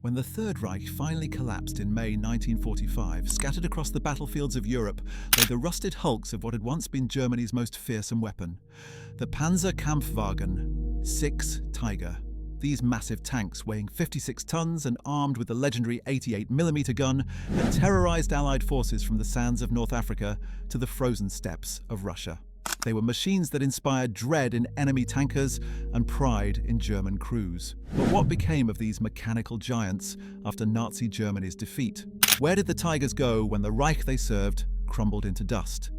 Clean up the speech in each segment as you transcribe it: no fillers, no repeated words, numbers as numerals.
When the Third Reich finally collapsed in May 1945, scattered across the battlefields of Europe lay the rusted hulks of what had once been Germany's most fearsome weapon, the Panzerkampfwagen VI Tiger. These massive tanks, weighing 56 tons and armed with the legendary 88mm gun, had terrorized Allied forces from the sands of North Africa to the frozen steppes of Russia. They were machines that inspired dread in enemy tankers and pride in German crews. But what became of these mechanical giants after Nazi Germany's defeat? Where did the Tigers go when the Reich they served crumbled into dust?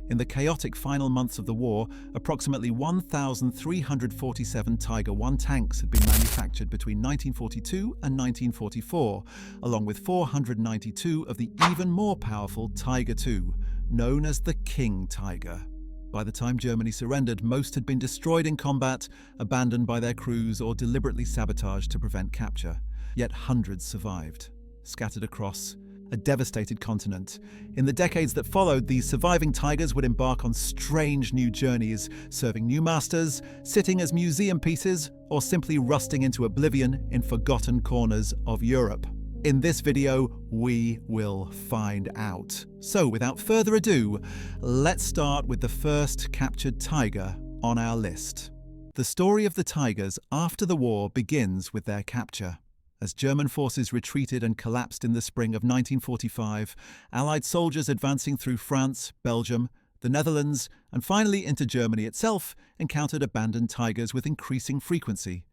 In the chaotic final months of the war, approximately 1,347 Tiger I tanks had been manufactured between 1942 and 1944, along with 492 of the even more powerful Tiger II, known as the King Tiger. By the time Germany surrendered, most had been destroyed in combat, abandoned by their crews, or deliberately sabotaged to prevent capture. Yet hundreds survived, scattered across a devastated continent. In the decades that followed, these surviving Tigers would embark on strange new journeys, serving new masters, sitting as museum pieces, or simply rusting into oblivion in forgotten corners of Europe. In this video, we will find out. So without further ado, let's start with the first captured Tiger on our list. The story of the Tigers after the war begins with their capture. As German forces retreated and collapsed in the spring of 1945, Allied soldiers advancing through France, Belgium, the Netherlands, and finally into Germany itself encountered abandoned Tigers with increasing frequency.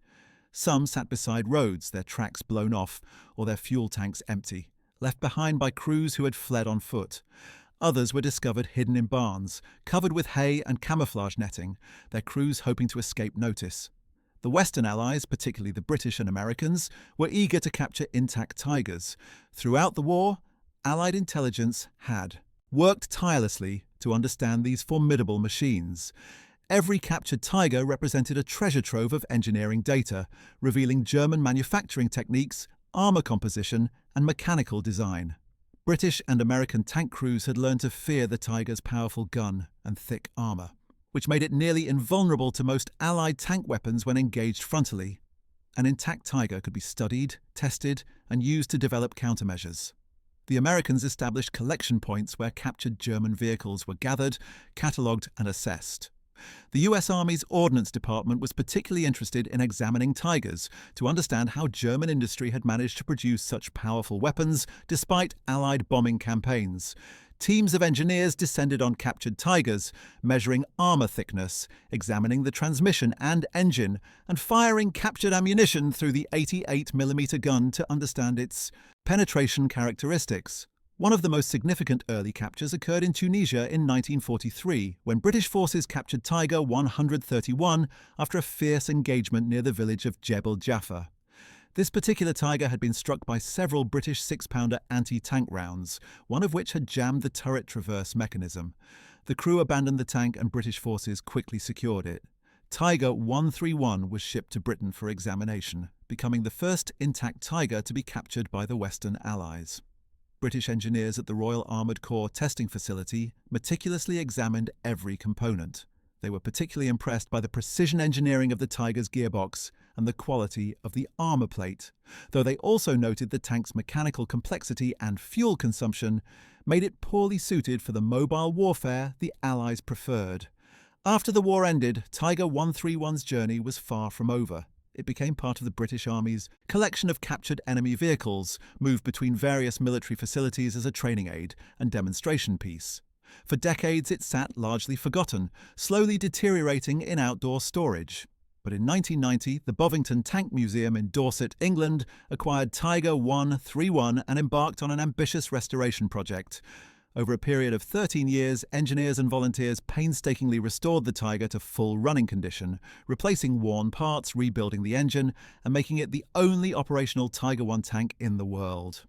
Some sat beside roads, their tracks blown off, or their fuel tanks empty, left behind by crews who had fled on foot. Others were discovered hidden in barns, covered with hay and camouflage netting, their crews hoping to escape notice. The Western Allies, particularly the British and Americans, were eager to capture intact Tigers. Throughout the war, Allied intelligence had worked tirelessly to understand these formidable machines. Every captured Tiger represented a treasure trove of engineering data, revealing German manufacturing techniques, armor composition, and mechanical design. British and American tank crews had learned to fear the Tiger's powerful gun and thick armor, which made it nearly invulnerable to most Allied tank weapons when engaged frontally. An intact Tiger could be studied, tested, and used to develop countermeasures. The Americans established collection points where captured German vehicles were gathered, catalogued, and assessed. The US Army's Ordnance Department was particularly interested in examining Tigers to understand how German industry had managed to produce such powerful weapons despite Allied bombing campaigns. Teams of engineers descended on captured Tigers, measuring armor thickness, examining the transmission and engine, and firing captured ammunition through the 88mm gun to understand its penetration characteristics. One of the most significant early captures occurred in Tunisia in 1943, when British forces captured Tiger 131 after a fierce engagement near the village of Jebel Jaffa. This particular Tiger had been struck by several British 6-pounder anti-tank rounds, one of which had jammed the turret traverse mechanism. The crew abandoned the tank and British forces quickly secured it. Tiger 131 was shipped to Britain for examination, becoming the first intact Tiger to be captured by the Western Allies. British engineers at the Royal Armoured Corps testing facility meticulously examined every component. They were particularly impressed by the precision engineering of the Tiger's gearbox and the quality of the armour plate, though they also noted the tank's mechanical complexity and fuel consumption made it poorly suited for the mobile warfare the Allies preferred. After the war ended, Tiger 131's journey was far from over. It became part of the British Army's collection of captured enemy vehicles, moved between various military facilities as a training aid and demonstration piece. For decades it sat largely forgotten, slowly deteriorating in outdoor storage. But in 1990, the Bovington Tank Museum in Dorset, England, acquired Tiger 131 and embarked on an ambitious restoration project. Over a period of 13 years, engineers and volunteers painstakingly restored the Tiger to full running condition, replacing worn parts, rebuilding the engine, and making it the only operational Tiger I tank in the world.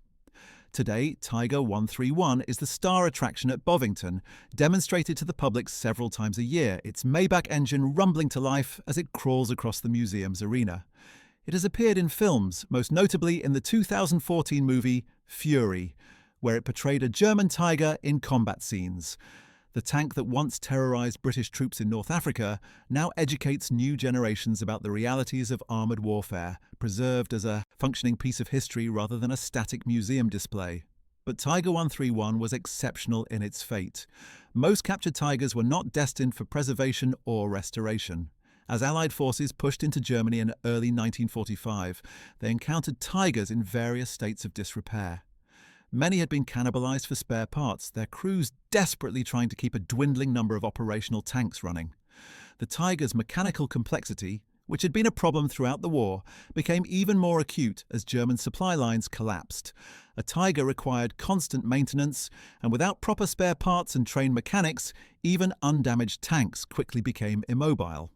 Today, Tiger 131 is the star attraction at Bovington, demonstrated to the public several times a year, its Maybach engine rumbling to life as it crawls across the museum's arena. It has appeared in films, most notably in the 2014 movie Fury, where it portrayed a German Tiger in combat scenes. The tank that once terrorized British troops in North Africa now educates new generations about the realities of armored warfare, preserved as a functioning piece of history rather than a static museum display. But Tiger 131 was exceptional in its fate. Most captured Tigers were not destined for preservation or restoration. As Allied forces pushed into Germany in early 1945, they encountered Tigers in various states of disrepair. Many had been cannibalized for spare parts, their crews desperately trying to keep a dwindling number of operational tanks running. The Tiger's mechanical complexity, which had been a problem throughout the war, became even more acute as German supply lines collapsed. A Tiger required constant maintenance, and without proper spare parts and trained mechanics, even undamaged tanks quickly became immobile.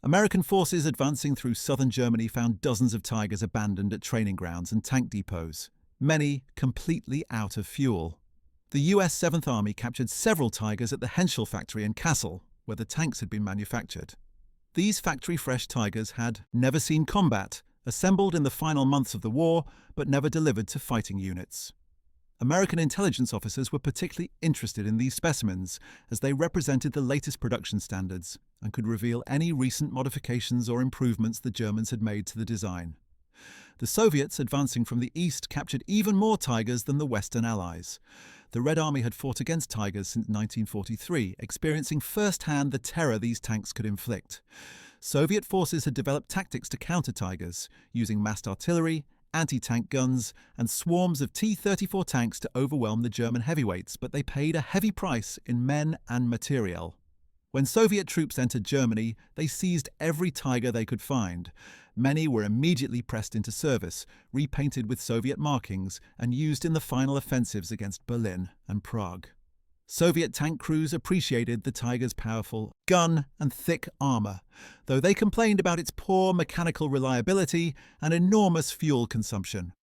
American forces advancing through southern Germany found dozens of Tigers abandoned at training grounds and tank depots, many completely out of fuel. The US 7th Army captured several Tigers at the Henschel factory in Kassel, where the tanks had been manufactured. These factory-fresh Tigers had never seen combat, assembled in the final months of the war, but never delivered to fighting units. American intelligence officers were particularly interested in these specimens, as they represented the latest production standards and could reveal any recent modifications or improvements the Germans had made to the design. The Soviets, advancing from the east, captured even more Tigers than the Western Allies. The Red Army had fought against Tigers since 1943, experiencing firsthand the terror these tanks could inflict. Soviet forces had developed tactics to counter Tigers, using massed artillery, anti-tank guns, and swarms of T-34 tanks to overwhelm the German heavyweights, but they paid a heavy price in men and materiel. When Soviet troops entered Germany, they seized every Tiger they could find. Many were immediately pressed into service, repainted with Soviet markings, and used in the final offensives against Berlin and Prague. Soviet tank crews appreciated the Tiger's powerful gun and thick armor, though they complained about its poor mechanical reliability and enormous fuel consumption.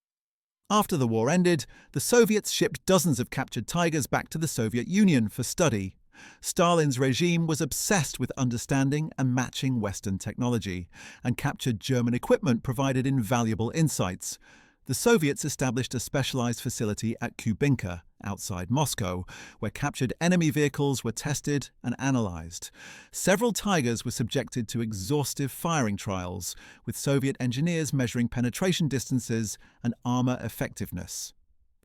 After the war ended, the Soviets shipped dozens of captured Tigers back to the Soviet Union for study. Stalin's regime was obsessed with understanding and matching Western technology, and captured German equipment provided invaluable insights. The Soviets established a specialized facility at Kubinka, outside Moscow, where captured enemy vehicles were tested and analyzed. Several Tigers were subjected to exhaustive firing trials, with Soviet engineers measuring penetration distances and armor effectiveness.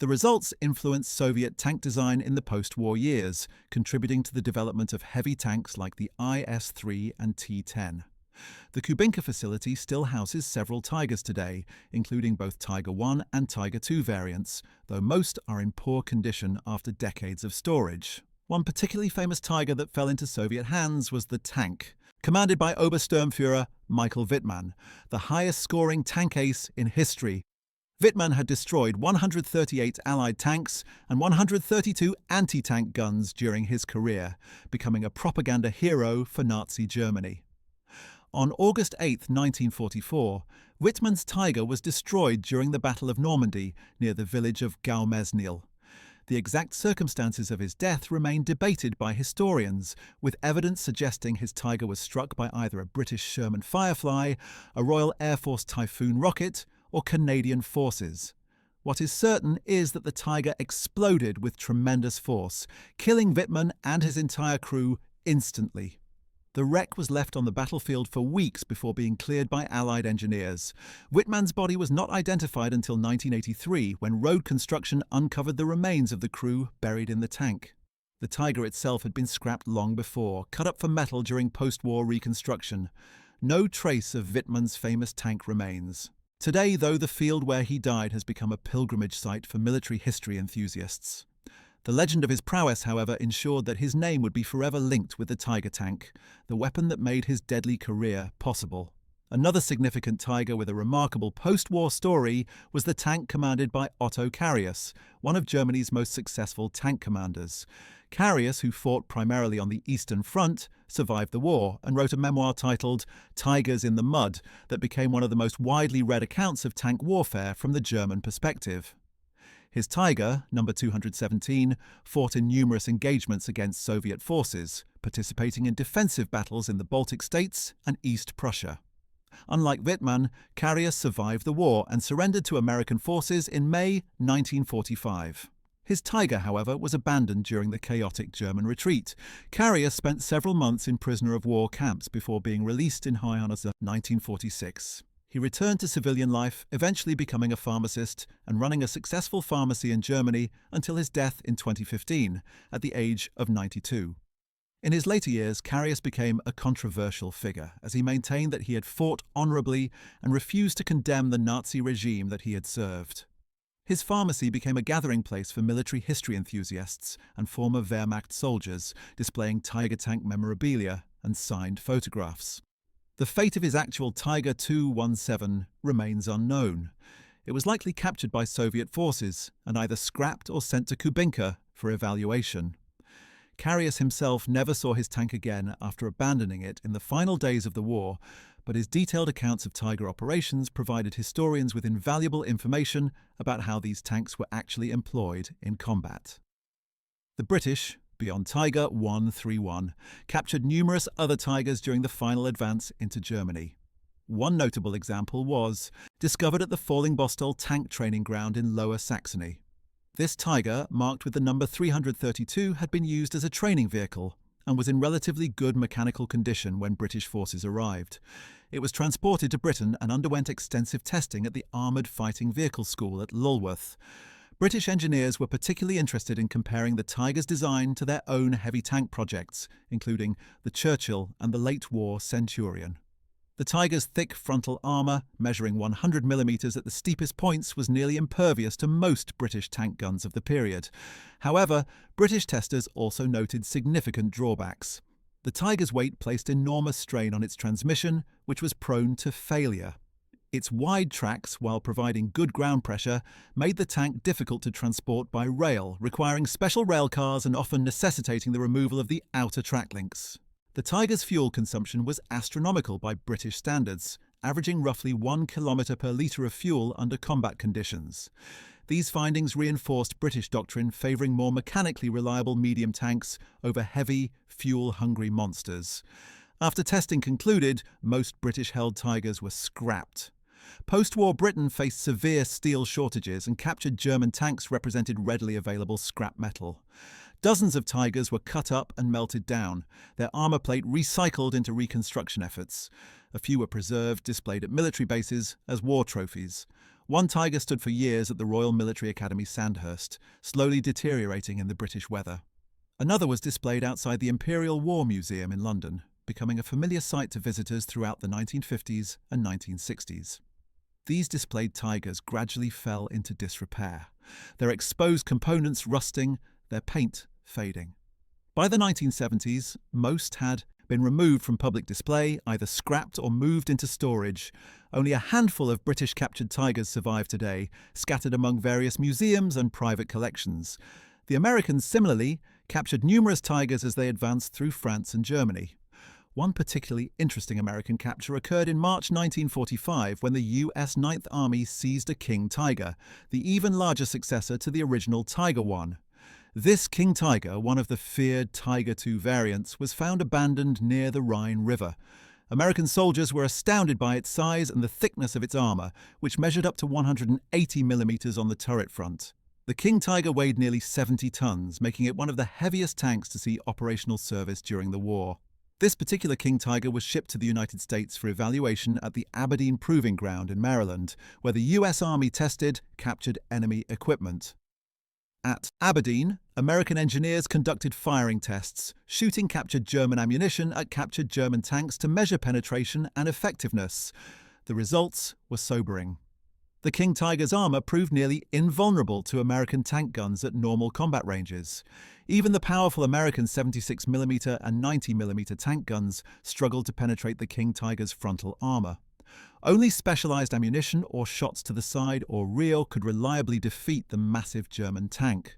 The results influenced Soviet tank design in the post-war years, contributing to the development of heavy tanks like the IS-3 and T-10. The Kubinka facility still houses several Tigers today, including both Tiger I and Tiger II variants, though most are in poor condition after decades of storage. One particularly famous Tiger that fell into Soviet hands was the Tank, commanded by Obersturmführer Michael Wittmann, the highest-scoring tank ace in history. Wittmann had destroyed 138 Allied tanks and 132 anti-tank guns during his career, becoming a propaganda hero for Nazi Germany. On August 8, 1944, Wittmann's Tiger was destroyed during the Battle of Normandy near the village of Gaumesnil. The exact circumstances of his death remain debated by historians, with evidence suggesting his Tiger was struck by either a British Sherman Firefly, a Royal Air Force Typhoon rocket, or Canadian forces. What is certain is that the Tiger exploded with tremendous force, killing Wittmann and his entire crew instantly. The wreck was left on the battlefield for weeks before being cleared by Allied engineers. Wittmann's body was not identified until 1983, when road construction uncovered the remains of the crew buried in the tank. The Tiger itself had been scrapped long before, cut up for metal during post-war reconstruction. No trace of Wittmann's famous tank remains. Today, though, the field where he died has become a pilgrimage site for military history enthusiasts. The legend of his prowess, however, ensured that his name would be forever linked with the Tiger tank, the weapon that made his deadly career possible. Another significant Tiger with a remarkable post-war story was the tank commanded by Otto Carius, one of Germany's most successful tank commanders. Carius, who fought primarily on the Eastern Front, survived the war and wrote a memoir titled Tigers in the Mud that became one of the most widely read accounts of tank warfare from the German perspective. His Tiger, number 217, fought in numerous engagements against Soviet forces, participating in defensive battles in the Baltic states and East Prussia. Unlike Wittmann, Carius survived the war and surrendered to American forces in May 1945. His Tiger, however, was abandoned during the chaotic German retreat. Carrier spent several months in prisoner of war camps before being released in high honours in 1946. He returned to civilian life, eventually becoming a pharmacist and running a successful pharmacy in Germany until his death in 2015, at the age of 92. In his later years, Carrier became a controversial figure, as he maintained that he had fought honourably and refused to condemn the Nazi regime that he had served. His pharmacy became a gathering place for military history enthusiasts and former Wehrmacht soldiers, displaying Tiger tank memorabilia and signed photographs. The fate of his actual Tiger II-17 remains unknown. It was likely captured by Soviet forces and either scrapped or sent to Kubinka for evaluation. Carrier himself never saw his tank again after abandoning it in the final days of the war, but his detailed accounts of Tiger operations provided historians with invaluable information about how these tanks were actually employed in combat. The British, beyond Tiger 131, captured numerous other Tigers during the final advance into Germany. One notable example was discovered at the Fallingbostel tank training ground in Lower Saxony. This Tiger, marked with the number 332, had been used as a training vehicle and was in relatively good mechanical condition when British forces arrived. It was transported to Britain and underwent extensive testing at the Armoured Fighting Vehicle School at Lulworth. British engineers were particularly interested in comparing the Tiger's design to their own heavy tank projects, including the Churchill and the late-war Centurion. The Tiger's thick frontal armour, measuring 100 mm at the steepest points, was nearly impervious to most British tank guns of the period. However, British testers also noted significant drawbacks. The Tiger's weight placed enormous strain on its transmission, which was prone to failure. Its wide tracks, while providing good ground pressure, made the tank difficult to transport by rail, requiring special rail cars and often necessitating the removal of the outer track links. The Tiger's fuel consumption was astronomical by British standards, averaging roughly 1 kilometre per litre of fuel under combat conditions. These findings reinforced British doctrine favouring more mechanically reliable medium tanks over heavy, fuel-hungry monsters. After testing concluded, most British-held Tigers were scrapped. Post-war Britain faced severe steel shortages, and captured German tanks represented readily available scrap metal. Dozens of Tigers were cut up and melted down, their armour plate recycled into reconstruction efforts. A few were preserved, displayed at military bases as war trophies. One Tiger stood for years at the Royal Military Academy Sandhurst, slowly deteriorating in the British weather. Another was displayed outside the Imperial War Museum in London, becoming a familiar sight to visitors throughout the 1950s and 1960s. These displayed Tigers gradually fell into disrepair, their exposed components rusting, their paint fading. By the 1970s, most had been removed from public display, either scrapped or moved into storage. Only a handful of British captured Tigers survive today, scattered among various museums and private collections. The Americans, similarly, captured numerous Tigers as they advanced through France and Germany. One particularly interesting American capture occurred in March 1945 when the US Ninth Army seized a King Tiger, the even larger successor to the original Tiger I. This King Tiger, one of the feared Tiger II variants, was found abandoned near the Rhine River. American soldiers were astounded by its size and the thickness of its armour, which measured up to 180 mm on the turret front. The King Tiger weighed nearly 70 tons, making it one of the heaviest tanks to see operational service during the war. This particular King Tiger was shipped to the United States for evaluation at the Aberdeen Proving Ground in Maryland, where the US Army tested captured enemy equipment. At Aberdeen, American engineers conducted firing tests, shooting captured German ammunition at captured German tanks to measure penetration and effectiveness. The results were sobering. The King Tiger's armour proved nearly invulnerable to American tank guns at normal combat ranges. Even the powerful American 76mm and 90mm tank guns struggled to penetrate the King Tiger's frontal armour. Only specialised ammunition or shots to the side or rear could reliably defeat the massive German tank.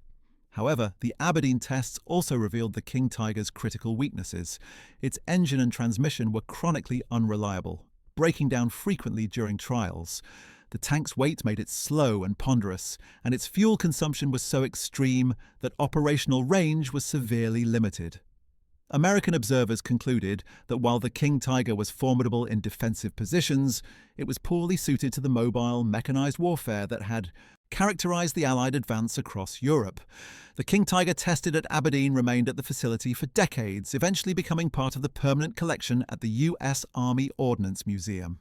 However, the Aberdeen tests also revealed the King Tiger's critical weaknesses. Its engine and transmission were chronically unreliable, breaking down frequently during trials. The tank's weight made it slow and ponderous, and its fuel consumption was so extreme that operational range was severely limited. American observers concluded that while the King Tiger was formidable in defensive positions, it was poorly suited to the mobile, mechanized warfare that had characterized the Allied advance across Europe. The King Tiger tested at Aberdeen remained at the facility for decades, eventually becoming part of the permanent collection at the U.S. Army Ordnance Museum.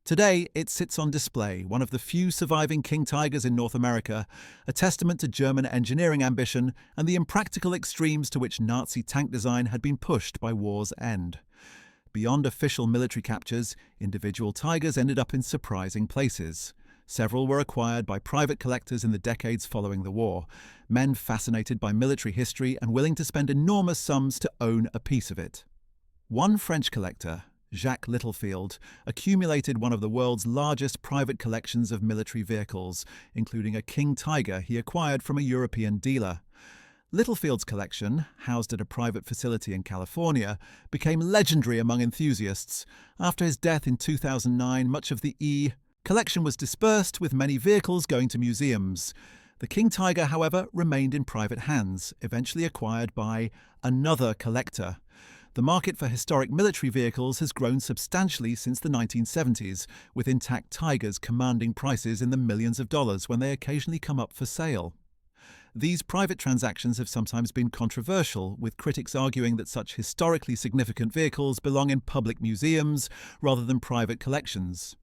Today, it sits on display, one of the few surviving King Tigers in North America, a testament to German engineering ambition and the impractical extremes to which Nazi tank design had been pushed by war's end. Beyond official military captures, individual Tigers ended up in surprising places. Several were acquired by private collectors in the decades following the war, men fascinated by military history and willing to spend enormous sums to own a piece of it. One French collector, Jacques Littlefield, accumulated one of the world's largest private collections of military vehicles, including a King Tiger he acquired from a European dealer. Littlefield's collection, housed at a private facility in California, became legendary among enthusiasts. After his death in 2009, much of the collection was dispersed, with many vehicles going to museums. The King Tiger, however, remained in private hands, eventually acquired by another collector. The market for historic military vehicles has grown substantially since the 1970s, with intact Tigers commanding prices in the millions of dollars when they occasionally come up for sale. These private transactions have sometimes been controversial, with critics arguing that such historically significant vehicles belong in public museums rather than private collections.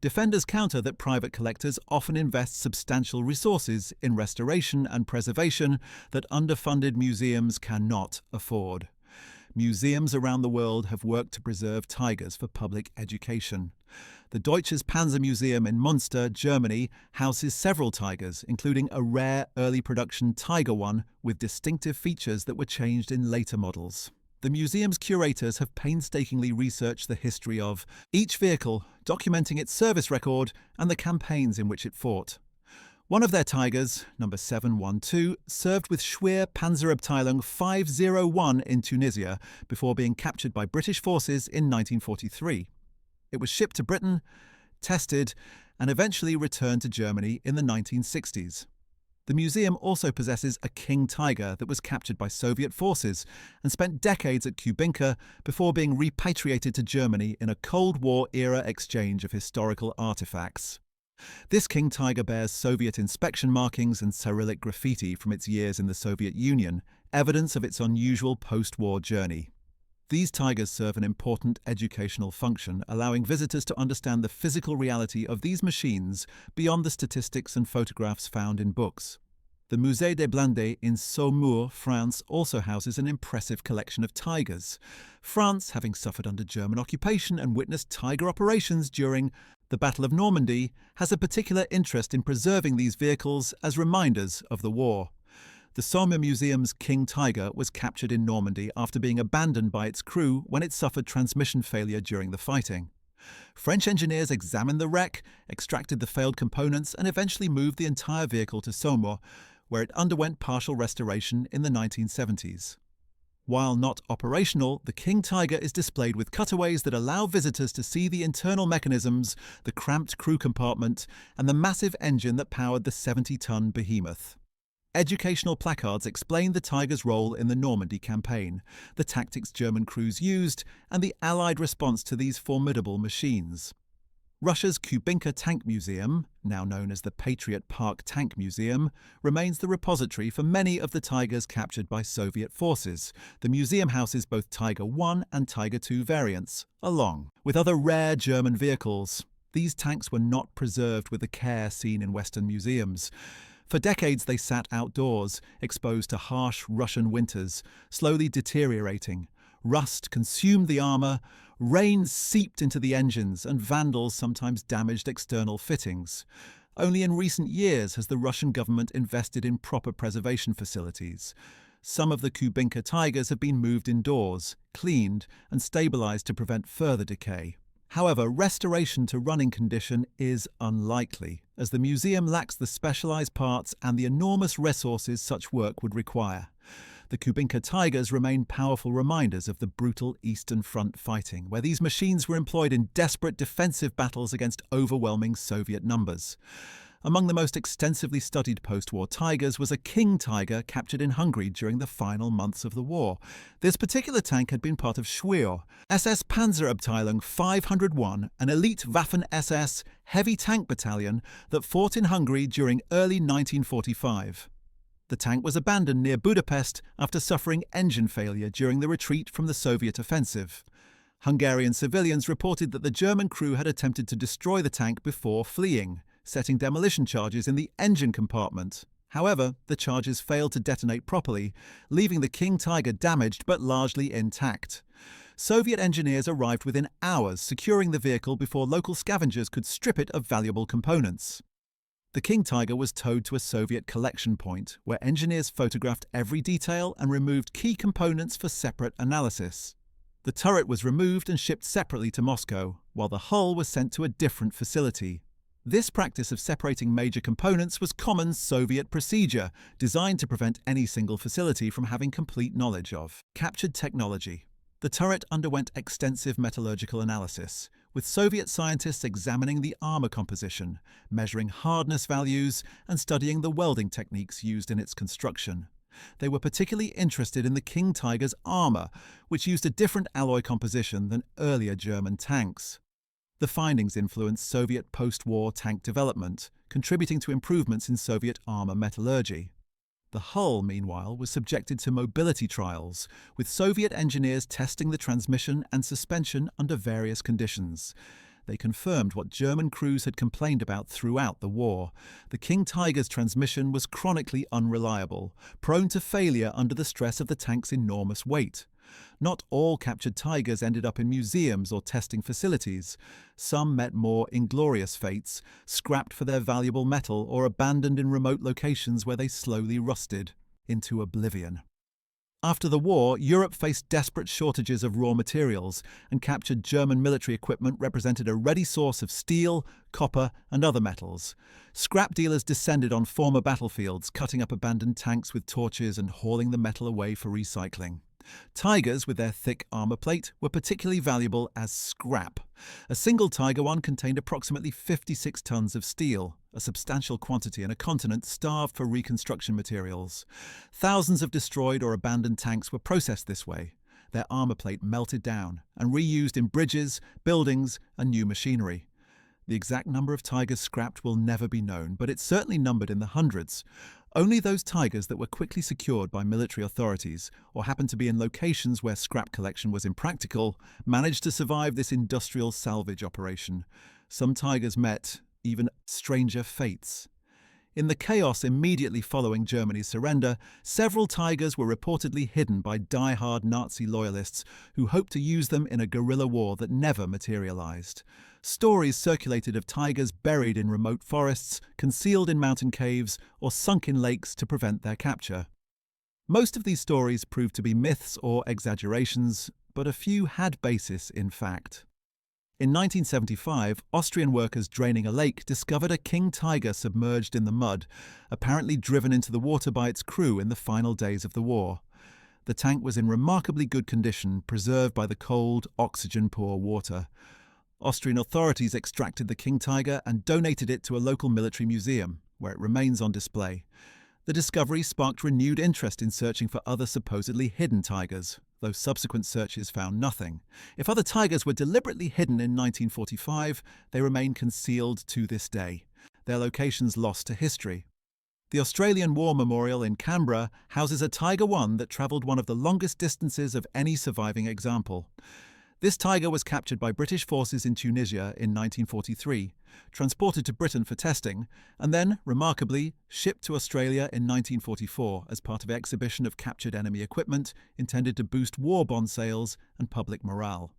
Defenders counter that private collectors often invest substantial resources in restoration and preservation that underfunded museums cannot afford. Museums around the world have worked to preserve Tigers for public education. The Deutsches Panzermuseum in Münster, Germany, houses several Tigers, including a rare early production Tiger I with distinctive features that were changed in later models. The museum's curators have painstakingly researched the history of each vehicle, documenting its service record and the campaigns in which it fought. One of their Tigers, number 712, served with Schwer Panzerabteilung 501 in Tunisia before being captured by British forces in 1943. It was shipped to Britain, tested, and eventually returned to Germany in the 1960s. The museum also possesses a King Tiger that was captured by Soviet forces and spent decades at Kubinka before being repatriated to Germany in a Cold War-era exchange of historical artifacts. This King Tiger bears Soviet inspection markings and Cyrillic graffiti from its years in the Soviet Union, evidence of its unusual post-war journey. These Tigers serve an important educational function, allowing visitors to understand the physical reality of these machines beyond the statistics and photographs found in books. The Musée des Blindés in Saumur, France, also houses an impressive collection of Tigers. France, having suffered under German occupation and witnessed Tiger operations during the Battle of Normandy, has a particular interest in preserving these vehicles as reminders of the war. The Saumur Museum's King Tiger was captured in Normandy after being abandoned by its crew when it suffered transmission failure during the fighting. French engineers examined the wreck, extracted the failed components, and eventually moved the entire vehicle to Saumur, where it underwent partial restoration in the 1970s. While not operational, the King Tiger is displayed with cutaways that allow visitors to see the internal mechanisms, the cramped crew compartment, and the massive engine that powered the 70-ton behemoth. Educational placards explain the Tiger's role in the Normandy campaign, the tactics German crews used, and the Allied response to these formidable machines. Russia's Kubinka Tank Museum, now known as the Patriot Park Tank Museum, remains the repository for many of the Tigers captured by Soviet forces. The museum houses both Tiger I and Tiger II variants, along with other rare German vehicles. These tanks were not preserved with the care seen in Western museums. For decades they sat outdoors, exposed to harsh Russian winters, slowly deteriorating. Rust consumed the armour, rain seeped into the engines, and vandals sometimes damaged external fittings. Only in recent years has the Russian government invested in proper preservation facilities. Some of the Kubinka Tigers have been moved indoors, cleaned, and stabilized to prevent further decay. However, restoration to running condition is unlikely, as the museum lacks the specialized parts and the enormous resources such work would require. The Kubinka Tigers remain powerful reminders of the brutal Eastern Front fighting, where these machines were employed in desperate defensive battles against overwhelming Soviet numbers. Among the most extensively studied post-war Tigers was a King Tiger captured in Hungary during the final months of the war. This particular tank had been part of Schwör, SS Panzerabteilung 501, an elite Waffen-SS heavy tank battalion that fought in Hungary during early 1945. The tank was abandoned near Budapest after suffering engine failure during the retreat from the Soviet offensive. Hungarian civilians reported that the German crew had attempted to destroy the tank before fleeing, setting demolition charges in the engine compartment. However, the charges failed to detonate properly, leaving the King Tiger damaged but largely intact. Soviet engineers arrived within hours, securing the vehicle before local scavengers could strip it of valuable components. The King Tiger was towed to a Soviet collection point, where engineers photographed every detail and removed key components for separate analysis. The turret was removed and shipped separately to Moscow, while the hull was sent to a different facility. This practice of separating major components was common Soviet procedure, designed to prevent any single facility from having complete knowledge of captured technology. The turret underwent extensive metallurgical analysis, with Soviet scientists examining the armor composition, measuring hardness values, and studying the welding techniques used in its construction. They were particularly interested in the King Tiger's armor, which used a different alloy composition than earlier German tanks. The findings influenced Soviet post-war tank development, contributing to improvements in Soviet armor metallurgy. The hull, meanwhile, was subjected to mobility trials, with Soviet engineers testing the transmission and suspension under various conditions. They confirmed what German crews had complained about throughout the war. The King Tiger's transmission was chronically unreliable, prone to failure under the stress of the tank's enormous weight. Not all captured Tigers ended up in museums or testing facilities. Some met more inglorious fates, scrapped for their valuable metal or abandoned in remote locations where they slowly rusted into oblivion. After the war, Europe faced desperate shortages of raw materials, and captured German military equipment represented a ready source of steel, copper, and other metals. Scrap dealers descended on former battlefields, cutting up abandoned tanks with torches and hauling the metal away for recycling. Tigers, with their thick armor plate, were particularly valuable as scrap. A single Tiger one contained approximately 56 tons of steel, a substantial quantity in a continent starved for reconstruction materials. Thousands of destroyed or abandoned tanks were processed this way. Their armor plate melted down and reused in bridges, buildings, and new machinery. The exact number of Tigers scrapped will never be known, but it's certainly numbered in the hundreds. Only those Tigers that were quickly secured by military authorities or happened to be in locations where scrap collection was impractical managed to survive this industrial salvage operation. Some Tigers met even stranger fates. In the chaos immediately following Germany's surrender, several Tigers were reportedly hidden by die-hard Nazi loyalists who hoped to use them in a guerrilla war that never materialized. Stories circulated of Tigers buried in remote forests, concealed in mountain caves, or sunk in lakes to prevent their capture. Most of these stories proved to be myths or exaggerations, but a few had basis in fact. In 1975, Austrian workers draining a lake discovered a King Tiger submerged in the mud, apparently driven into the water by its crew in the final days of the war. The tank was in remarkably good condition, preserved by the cold, oxygen-poor water. Austrian authorities extracted the King Tiger and donated it to a local military museum, where it remains on display. The discovery sparked renewed interest in searching for other supposedly hidden Tigers, though subsequent searches found nothing. If other Tigers were deliberately hidden in 1945, they remain concealed to this day, their locations lost to history. The Australian War Memorial in Canberra houses a Tiger I that travelled one of the longest distances of any surviving example. This Tiger was captured by British forces in Tunisia in 1943, transported to Britain for testing, and then, remarkably, shipped to Australia in 1944 as part of an exhibition of captured enemy equipment intended to boost war bond sales and public morale.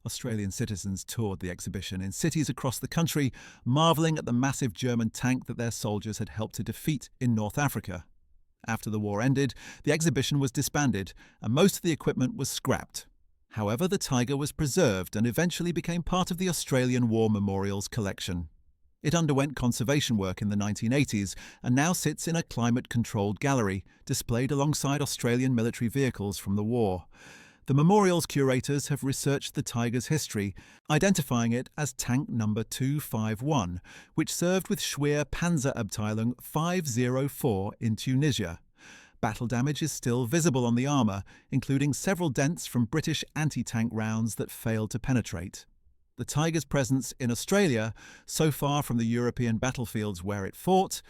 Australian citizens toured the exhibition in cities across the country, marvelling at the massive German tank that their soldiers had helped to defeat in North Africa. After the war ended, the exhibition was disbanded, and most of the equipment was scrapped. However, the Tiger was preserved and eventually became part of the Australian War Memorial's collection. It underwent conservation work in the 1980s and now sits in a climate-controlled gallery, displayed alongside Australian military vehicles from the war. The memorial's curators have researched the Tiger's history, identifying it as tank number 251, which served with Schwer Panzerabteilung 504 in Tunisia. Battle damage is still visible on the armour, including several dents from British anti-tank rounds that failed to penetrate. The Tiger's presence in Australia, so far from the European battlefields where it fought,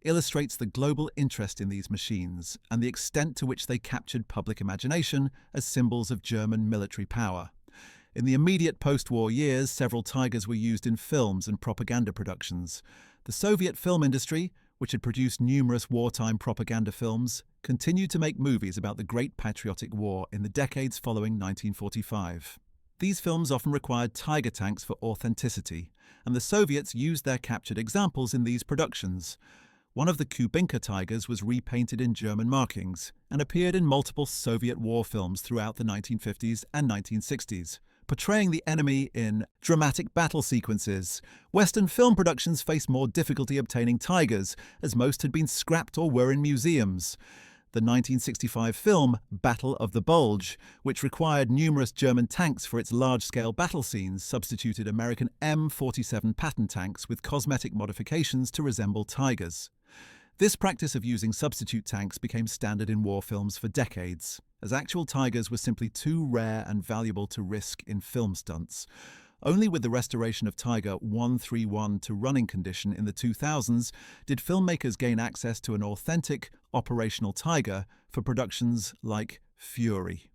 illustrates the global interest in these machines and the extent to which they captured public imagination as symbols of German military power. In the immediate post-war years, several Tigers were used in films and propaganda productions. The Soviet film industry, which had produced numerous wartime propaganda films, continued to make movies about the Great Patriotic War in the decades following 1945. These films often required Tiger tanks for authenticity, and the Soviets used their captured examples in these productions. One of the Kubinka Tigers was repainted in German markings and appeared in multiple Soviet war films throughout the 1950s and 1960s, portraying the enemy in dramatic battle sequences. Western film productions faced more difficulty obtaining Tigers, as most had been scrapped or were in museums. The 1965 film Battle of the Bulge, which required numerous German tanks for its large-scale battle scenes, substituted American M47 Patton tanks with cosmetic modifications to resemble Tigers. This practice of using substitute tanks became standard in war films for decades, as actual Tigers were simply too rare and valuable to risk in film stunts. Only with the restoration of Tiger 131 to running condition in the 2000s did filmmakers gain access to an authentic, operational Tiger for productions like Fury.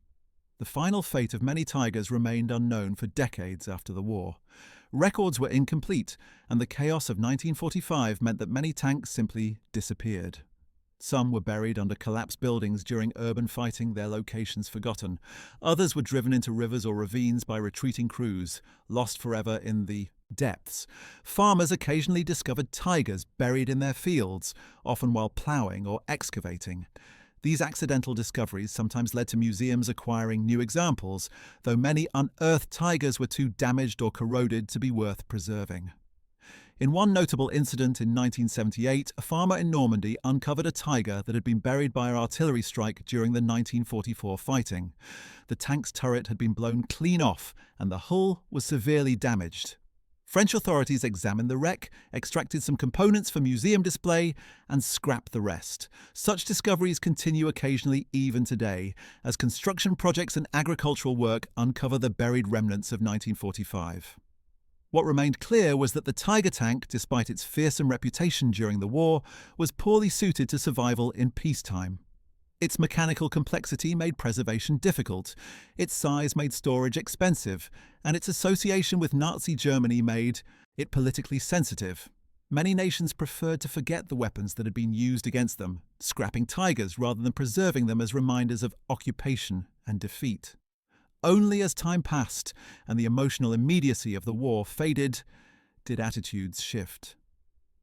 The final fate of many Tigers remained unknown for decades after the war. Records were incomplete, and the chaos of 1945 meant that many tanks simply disappeared. Some were buried under collapsed buildings during urban fighting, their locations forgotten. Others were driven into rivers or ravines by retreating crews, lost forever in the depths. Farmers occasionally discovered Tigers buried in their fields, often while ploughing or excavating. These accidental discoveries sometimes led to museums acquiring new examples, though many unearthed Tigers were too damaged or corroded to be worth preserving. In one notable incident in 1978, a farmer in Normandy uncovered a Tiger that had been buried by an artillery strike during the 1944 fighting. The tank's turret had been blown clean off, and the hull was severely damaged. French authorities examined the wreck, extracted some components for museum display, and scrapped the rest. Such discoveries continue occasionally even today, as construction projects and agricultural work uncover the buried remnants of 1945. What remained clear was that the Tiger tank, despite its fearsome reputation during the war, was poorly suited to survival in peacetime. Its mechanical complexity made preservation difficult, its size made storage expensive, and its association with Nazi Germany made it politically sensitive. Many nations preferred to forget the weapons that had been used against them, scrapping Tigers rather than preserving them as reminders of occupation and defeat. Only as time passed and the emotional immediacy of the war faded, did attitudes shift.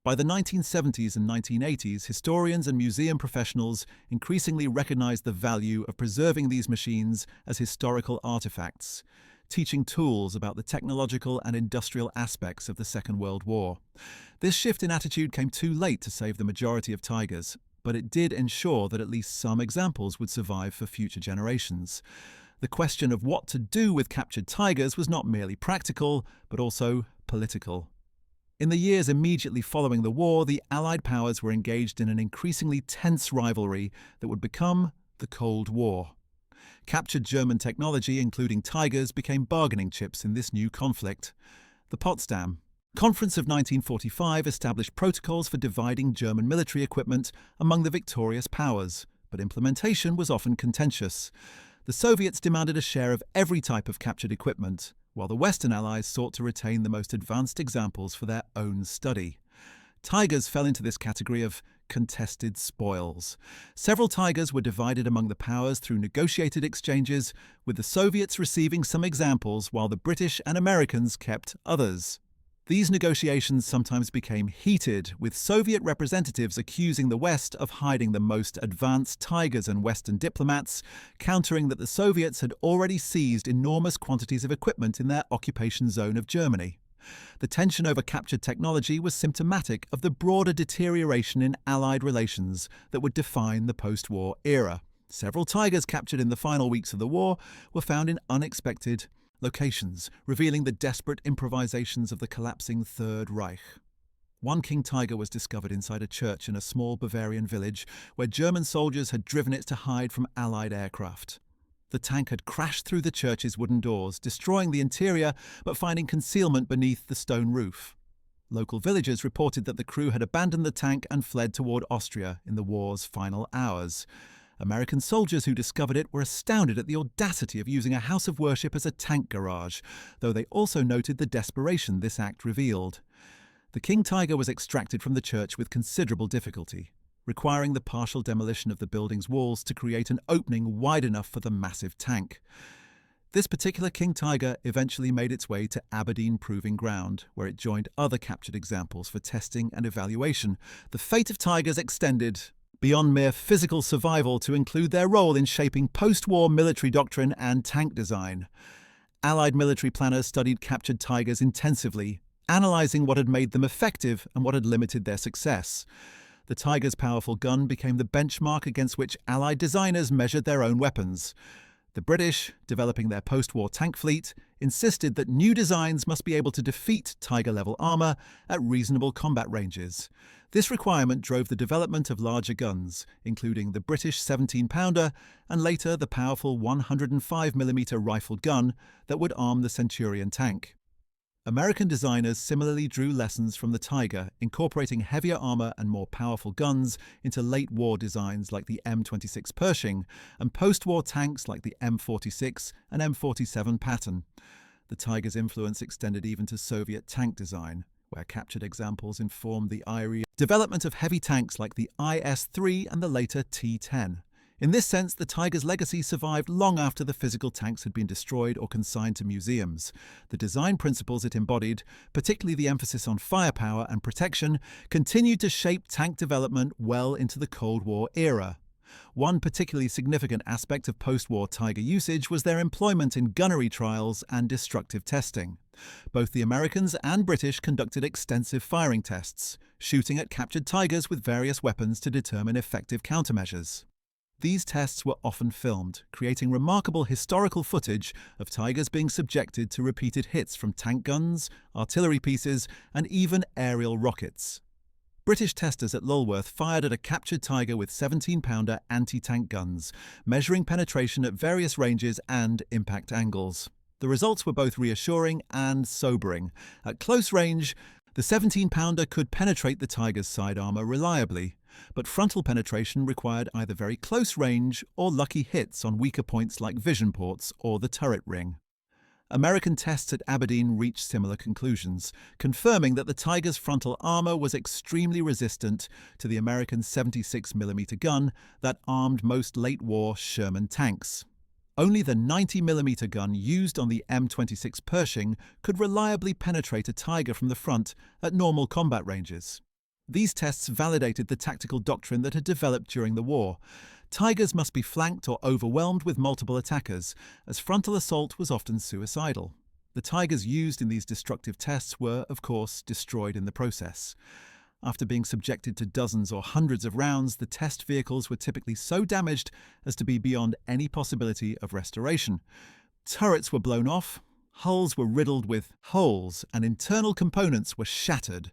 By the 1970s and 1980s, historians and museum professionals increasingly recognized the value of preserving these machines as historical artifacts, teaching tools about the technological and industrial aspects of the Second World War. This shift in attitude came too late to save the majority of Tigers, but it did ensure that at least some examples would survive for future generations. The question of what to do with captured Tigers was not merely practical, but also political. In the years immediately following the war, the Allied powers were engaged in an increasingly tense rivalry that would become the Cold War. Captured German technology, including Tigers, became bargaining chips in this new conflict. The Potsdam Conference of 1945 established protocols for dividing German military equipment among the victorious powers, but implementation was often contentious. The Soviets demanded a share of every type of captured equipment, while the Western Allies sought to retain the most advanced examples for their own study. Tigers fell into this category of contested spoils. Several Tigers were divided among the powers through negotiated exchanges, with the Soviets receiving some examples while the British and Americans kept others. These negotiations sometimes became heated, with Soviet representatives accusing the West of hiding the most advanced Tigers, and Western diplomats countering that the Soviets had already seized enormous quantities of equipment in their occupation zone of Germany. The tension over captured technology was symptomatic of the broader deterioration in Allied relations that would define the post-war era. Several Tigers captured in the final weeks of the war were found in unexpected locations, revealing the desperate improvisations of the collapsing Third Reich. One King Tiger was discovered inside a church in a small Bavarian village where German soldiers had driven it to hide from Allied aircraft. The tank had crashed through the church's wooden doors, destroying the interior but finding concealment beneath the stone roof. Local villagers reported that the crew had abandoned the tank and fled toward Austria in the war's final hours. American soldiers who discovered it were astounded at the audacity of using a house of worship as a tank garage, though they also noted the desperation this act revealed. The King Tiger was extracted from the church with considerable difficulty, requiring the partial demolition of the building's walls to create an opening wide enough for the massive tank. This particular King Tiger eventually made its way to Aberdeen Proving Ground, where it joined other captured examples for testing and evaluation. The fate of Tigers extended beyond mere physical survival to include their role in shaping post-war military doctrine and tank design. Allied military planners studied captured Tigers intensively, analysing what had made them effective and what had limited their success. The Tiger's powerful gun became the benchmark against which Allied designers measured their own weapons. The British, developing their post-war tank fleet, insisted that new designs must be able to defeat Tiger-level armour at reasonable combat ranges. This requirement drove the development of larger guns, including the British 17-pounder and later the powerful 105mm rifled gun that would arm the Centurion tank. American designers similarly drew lessons from the Tiger, incorporating heavier armor and more powerful guns into late-war designs like the M26 Pershing and post-war tanks like the M46 and M47 Patton. The Tiger's influence extended even to Soviet tank design, where captured examples informed the IRI development of heavy tanks like the IS-3 and the later T-10. In this sense, the Tiger's legacy survived long after the physical tanks had been destroyed or consigned to museums. The design principles it embodied, particularly the emphasis on firepower and protection, continued to shape tank development well into the Cold War era. One particularly significant aspect of post-war Tiger usage was their employment in gunnery trials and destructive testing. Both the Americans and British conducted extensive firing tests, shooting at captured Tigers with various weapons to determine effective countermeasures. These tests were often filmed, creating remarkable historical footage of Tigers being subjected to repeated hits from tank guns, artillery pieces, and even aerial rockets. British testers at Lulworth fired at a captured Tiger with 17-pounder anti-tank guns, measuring penetration at various ranges and impact angles. The results were both reassuring and sobering. At close range, the 17-pounder could penetrate the Tiger's side armour reliably, but frontal penetration required either very close range or lucky hits on weaker points like vision ports or the turret ring. American tests at Aberdeen reached similar conclusions, confirming that the Tiger's frontal armour was extremely resistant to the American 76mm gun that armed most late-war Sherman tanks. Only the 90mm gun used on the M26 Pershing could reliably penetrate a Tiger from the front at normal combat ranges. These tests validated the tactical doctrine that had developed during the war. Tigers must be flanked or overwhelmed with multiple attackers, as frontal assault was often suicidal. The Tigers used in these destructive tests were, of course, destroyed in the process. After being subjected to dozens or hundreds of rounds, the test vehicles were typically so damaged as to be beyond any possibility of restoration. Turrets were blown off, hulls were riddled with holes, and internal components were shattered.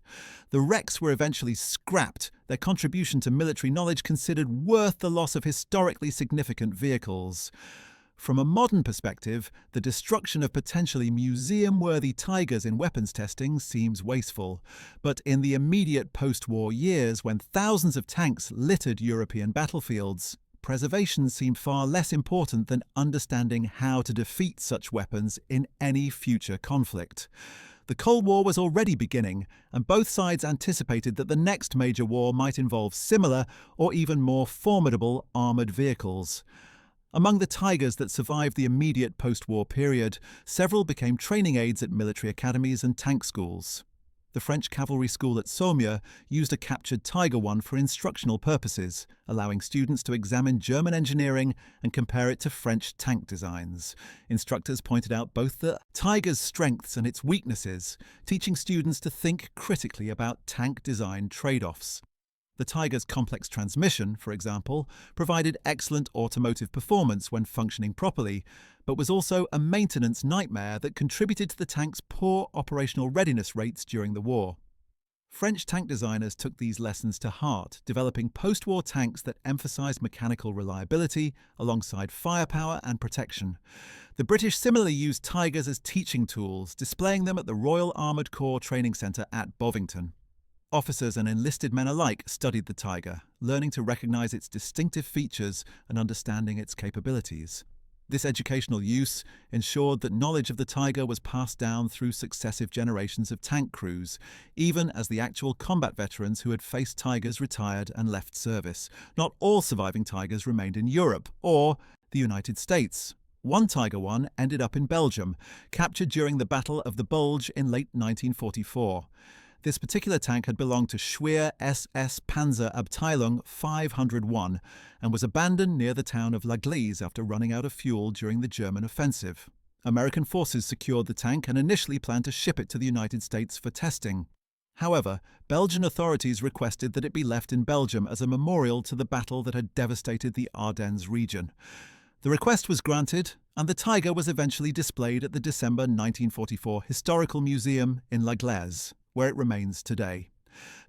The wrecks were eventually scrapped, their contribution to military knowledge considered worth the loss of historically significant vehicles. From a modern perspective, the destruction of potentially museum-worthy Tigers in weapons testing seems wasteful. But in the immediate post-war years, when thousands of tanks littered European battlefields, preservation seemed far less important than understanding how to defeat such weapons in any future conflict. The Cold War was already beginning, and both sides anticipated that the next major war might involve similar or even more formidable armoured vehicles. Among the Tigers that survived the immediate post-war period, several became training aids at military academies and tank schools. The French cavalry school at Saumur used a captured Tiger I for instructional purposes, allowing students to examine German engineering and compare it to French tank designs. Instructors pointed out both the Tiger's strengths and its weaknesses, teaching students to think critically about tank design trade-offs. The Tiger's complex transmission, for example, provided excellent automotive performance when functioning properly, but was also a maintenance nightmare that contributed to the tank's poor operational readiness rates during the war. French tank designers took these lessons to heart, developing post-war tanks that emphasized mechanical reliability alongside firepower and protection. The British similarly used Tigers as teaching tools, displaying them at the Royal Armoured Corps Training Centre at Bovington. Officers and enlisted men alike studied the Tiger, learning to recognize its distinctive features and understanding its capabilities. This educational use ensured that knowledge of the Tiger was passed down through successive generations of tank crews, even as the actual combat veterans who had faced Tigers retired and left service. Not all surviving Tigers remained in Europe or the United States. One Tiger I ended up in Belgium, captured during the Battle of the Bulge in late 1944. This particular tank had belonged to Schwer SS Panzerabteilung 501 and was abandoned near the town of La Gleize after running out of fuel during the German offensive. American forces secured the tank and initially planned to ship it to the United States for testing. However, Belgian authorities requested that it be left in Belgium as a memorial to the battle that had devastated the Ardennes region. The request was granted, and the Tiger was eventually displayed at the December 1944 Historical Museum in La Gleize, where it remains today.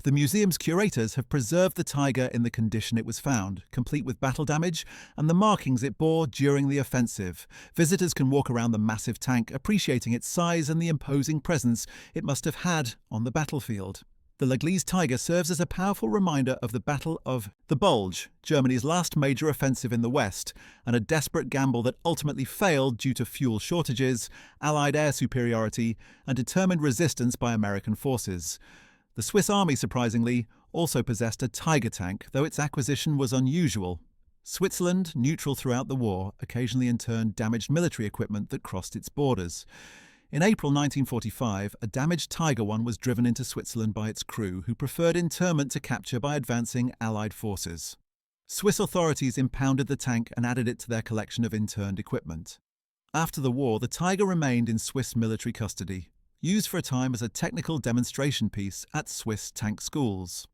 The museum's curators have preserved the Tiger in the condition it was found, complete with battle damage and the markings it bore during the offensive. Visitors can walk around the massive tank, appreciating its size and the imposing presence it must have had on the battlefield. The La Gleize Tiger serves as a powerful reminder of the Battle of the Bulge, Germany's last major offensive in the West, and a desperate gamble that ultimately failed due to fuel shortages, Allied air superiority, and determined resistance by American forces. The Swiss Army, surprisingly, also possessed a Tiger tank, though its acquisition was unusual. Switzerland, neutral throughout the war, occasionally interned damaged military equipment that crossed its borders. In April 1945, a damaged Tiger I was driven into Switzerland by its crew, who preferred internment to capture by advancing Allied forces. Swiss authorities impounded the tank and added it to their collection of interned equipment. After the war, the Tiger remained in Swiss military custody, used for a time as a technical demonstration piece at Swiss tank schools.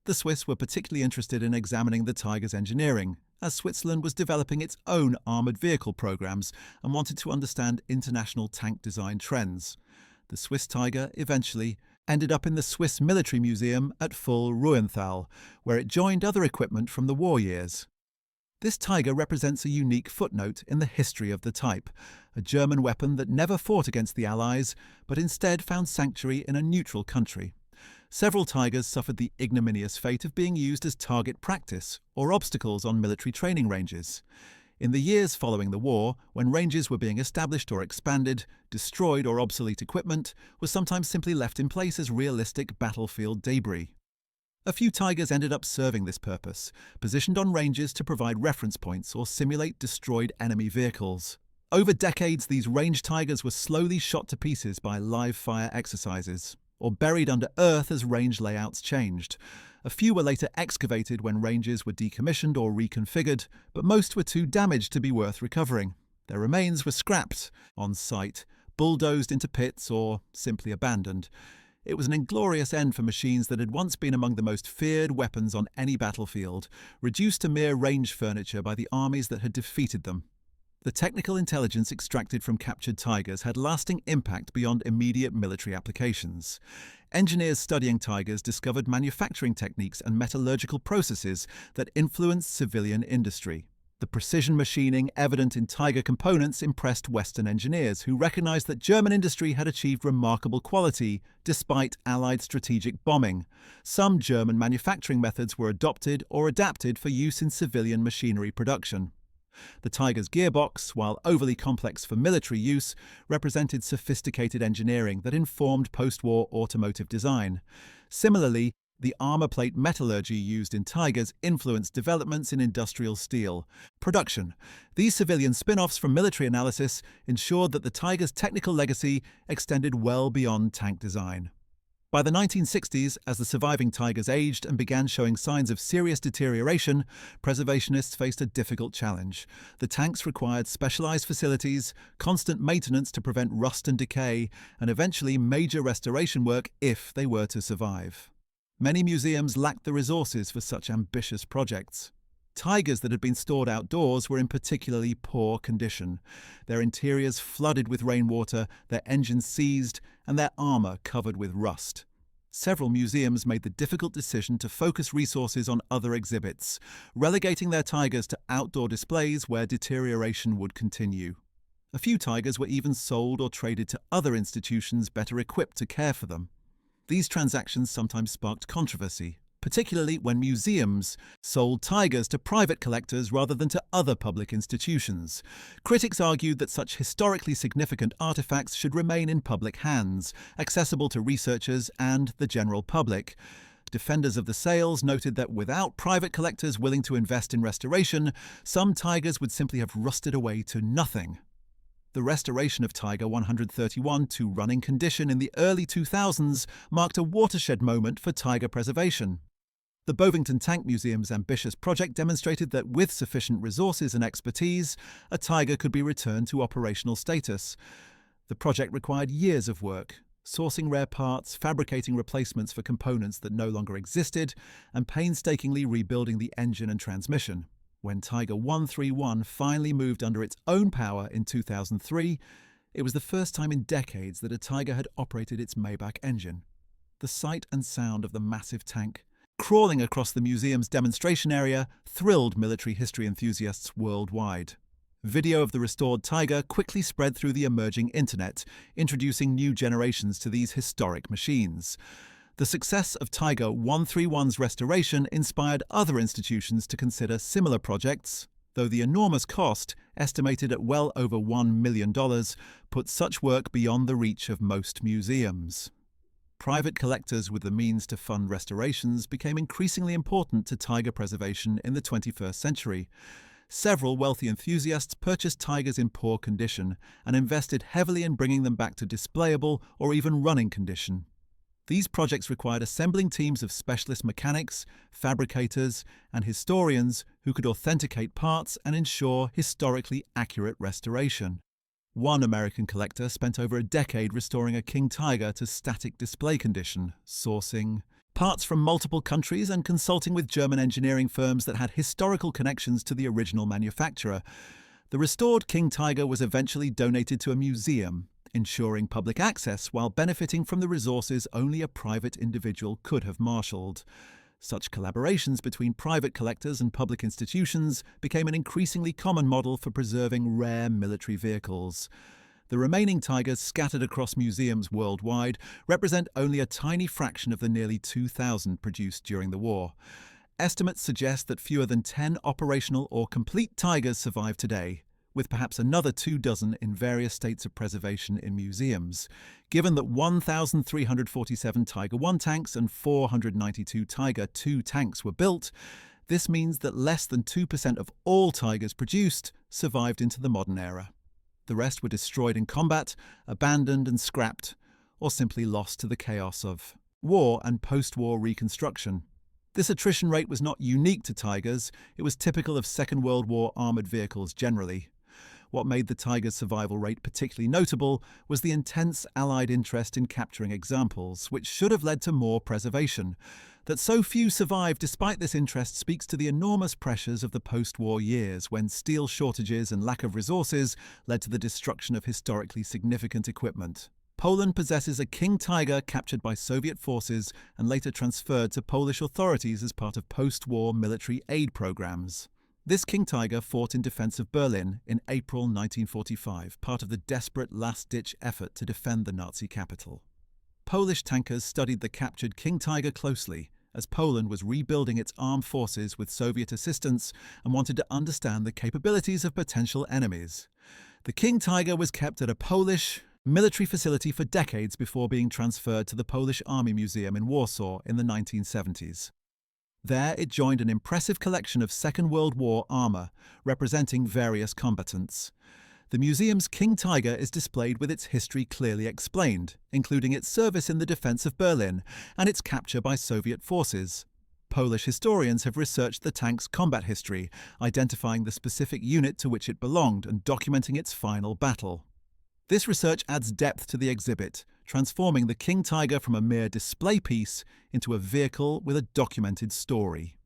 The Swiss were particularly interested in examining the Tiger's engineering, as Switzerland was developing its own armoured vehicle programs and wanted to understand international tank design trends. The Swiss Tiger eventually ended up in the Swiss Military Museum at Full-Ruhenthal, where it joined other equipment from the war years. This Tiger represents a unique footnote in the history of the type, a German weapon that never fought against the Allies, but instead found sanctuary in a neutral country. Several Tigers suffered the ignominious fate of being used as target practice or obstacles on military training ranges. In the years following the war, when ranges were being established or expanded, destroyed or obsolete equipment was sometimes simply left in place as realistic battlefield debris. A few Tigers ended up serving this purpose, positioned on ranges to provide reference points or simulate destroyed enemy vehicles. Over decades, these range Tigers were slowly shot to pieces by live-fire exercises, or buried under earth as range layouts changed. A few were later excavated when ranges were decommissioned or reconfigured, but most were too damaged to be worth recovering. Their remains were scrapped on site, bulldozed into pits, or simply abandoned. It was an inglorious end for machines that had once been among the most feared weapons on any battlefield, reduced to mere range furniture by the armies that had defeated them. The technical intelligence extracted from captured Tigers had lasting impact beyond immediate military applications. Engineers studying Tigers discovered manufacturing techniques and metallurgical processes that influenced civilian industry. The precision machining evident in Tiger components impressed Western engineers, who recognized that German industry had achieved remarkable quality despite Allied strategic bombing. Some German manufacturing methods were adopted or adapted for use in civilian machinery production. The Tiger's gearbox, while overly complex for military use, represented sophisticated engineering that informed post-war automotive design. Similarly, the armor plate metallurgy used in Tigers influenced developments in industrial steel production. These civilian spin-offs from military analysis ensured that the Tiger's technical legacy extended well beyond tank design. By the 1960s, as the surviving Tigers aged and began showing signs of serious deterioration, preservationists faced a difficult challenge. The tanks required specialized facilities, constant maintenance to prevent rust and decay, and eventually major restoration work if they were to survive. Many museums lacked the resources for such ambitious projects. Tigers that had been stored outdoors were in particularly poor condition, their interiors flooded with rainwater, their engines seized, and their armor covered with rust. Several museums made the difficult decision to focus resources on other exhibits, relegating their tigers to outdoor displays where deterioration would continue. A few tigers were even sold or traded to other institutions better equipped to care for them. These transactions sometimes sparked controversy, particularly when museums sold tigers to private collectors rather than to other public institutions. Critics argued that such historically significant artifacts should remain in public hands, accessible to researchers and the general public. Defenders of the sales noted that without private collectors willing to invest in restoration, some tigers would simply have rusted away to nothing. The restoration of Tiger 131 to running condition in the early 2000s marked a watershed moment for tiger preservation. The Bovington Tank Museum's ambitious project demonstrated that with sufficient resources and expertise, a tiger could be returned to operational status. The project required years of work, sourcing rare parts, fabricating replacements for components that no longer existed, and painstakingly rebuilding the engine and transmission. When Tiger 131 finally moved under its own power in 2003, it was the first time in decades that a Tiger had operated its Maybach engine. The sight and sound of the massive tank crawling across the museum's demonstration area thrilled military history enthusiasts worldwide. Video of the restored Tiger quickly spread through the emerging internet, introducing new generations to these historic machines. The success of Tiger 131's restoration inspired other institutions to consider similar projects, though the enormous cost, estimated at well over $1 million, put such work beyond the reach of most museums. Private collectors with the means to fund restorations became increasingly important to tiger preservation in the 21st century. Several wealthy enthusiasts purchased tigers in poor condition and invested heavily in bringing them back to displayable or even running condition. These projects required assembling teams of specialist mechanics, fabricators, and historians who could authenticate parts and ensure historically accurate restoration. One American collector spent over a decade restoring a king tiger to static display condition, sourcing parts from multiple countries and consulting with German engineering firms that had historical connections to the original manufacturer. The restored king tiger was eventually donated to a museum, ensuring public access while benefiting from the resources only a private individual could have marshaled. Such collaborations between private collectors and public institutions became an increasingly common model for preserving rare military vehicles. The remaining tigers scattered across museums worldwide represent only a tiny fraction of the nearly 2,000 produced during the war. Estimates suggest that fewer than 10 operational or complete tigers survive today, with perhaps another 24 in various states of preservation in museums. Given that 1,347 Tiger I tanks and 492 Tiger II tanks were built, this means that less than 2% of all Tigers produced survived into the modern era. The rest were destroyed in combat, abandoned and scrapped, or simply lost to the chaos of war and post-war reconstruction. This attrition rate was not unique to Tigers, it was typical of Second World War armoured vehicles generally. What made the Tiger's survival rate particularly notable was the intense Allied interest in capturing examples, which should have led to more preservation. That so few survived despite this interest speaks to the enormous pressures of the post-war years, when steel shortages and lack of resources led to the destruction of historically significant equipment. Poland possesses a King Tiger captured by Soviet forces and later transferred to Polish authorities as part of post-war military aid programs. This King Tiger fought in defense of Berlin in April 1945, part of the desperate last-ditch effort to defend the Nazi capital. Polish tankers studied the captured King Tiger closely, as Poland was rebuilding its armed forces with Soviet assistance and wanted to understand the capabilities of potential enemies. The King Tiger was kept at a Polish military facility for decades before being transferred to the Polish Army Museum in Warsaw in the 1970s. There it joined an impressive collection of Second World War armour, representing various combatants. The museum's King Tiger is displayed with its history clearly explained, including its service in the defence of Berlin and its capture by Soviet forces. Polish historians have researched the tank's combat history, identifying the specific unit to which it belonged and documenting its final battle. This research adds depth to the exhibit, transforming the King Tiger from a mere display piece into a vehicle with a documented story.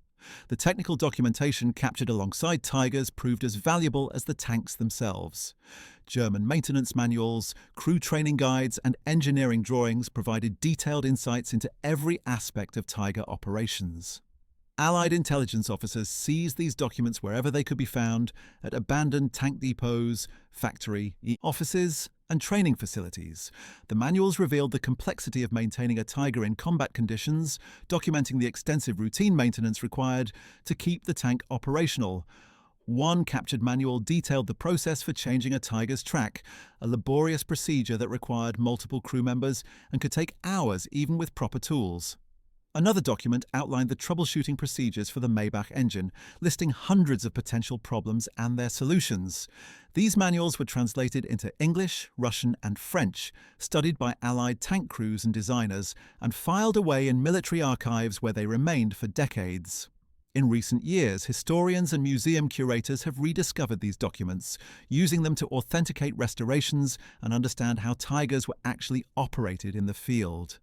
The technical documentation captured alongside Tigers proved as valuable as the tanks themselves. German maintenance manuals, crew training guides, and engineering drawings provided detailed insights into every aspect of Tiger operations. Allied intelligence officers seized these documents wherever they could be found, at abandoned tank depots, factory offices, and training facilities. The manuals revealed the complexity of maintaining a Tiger in combat conditions, documenting the extensive routine maintenance required to keep the tank operational. One captured manual detailed the process for changing a Tiger's track, a laborious procedure that required multiple crew members and could take hours even with proper tools. Another document outlined the troubleshooting procedures for the Maybach engine, listing hundreds of potential problems and their solutions. These manuals were translated into English, Russian, and French, studied by Allied tank crews and designers, and filed away in military archives where they remained for decades. In recent years, historians and museum curators have rediscovered these documents, using them to authenticate restorations and understand how Tigers were actually operated in the field.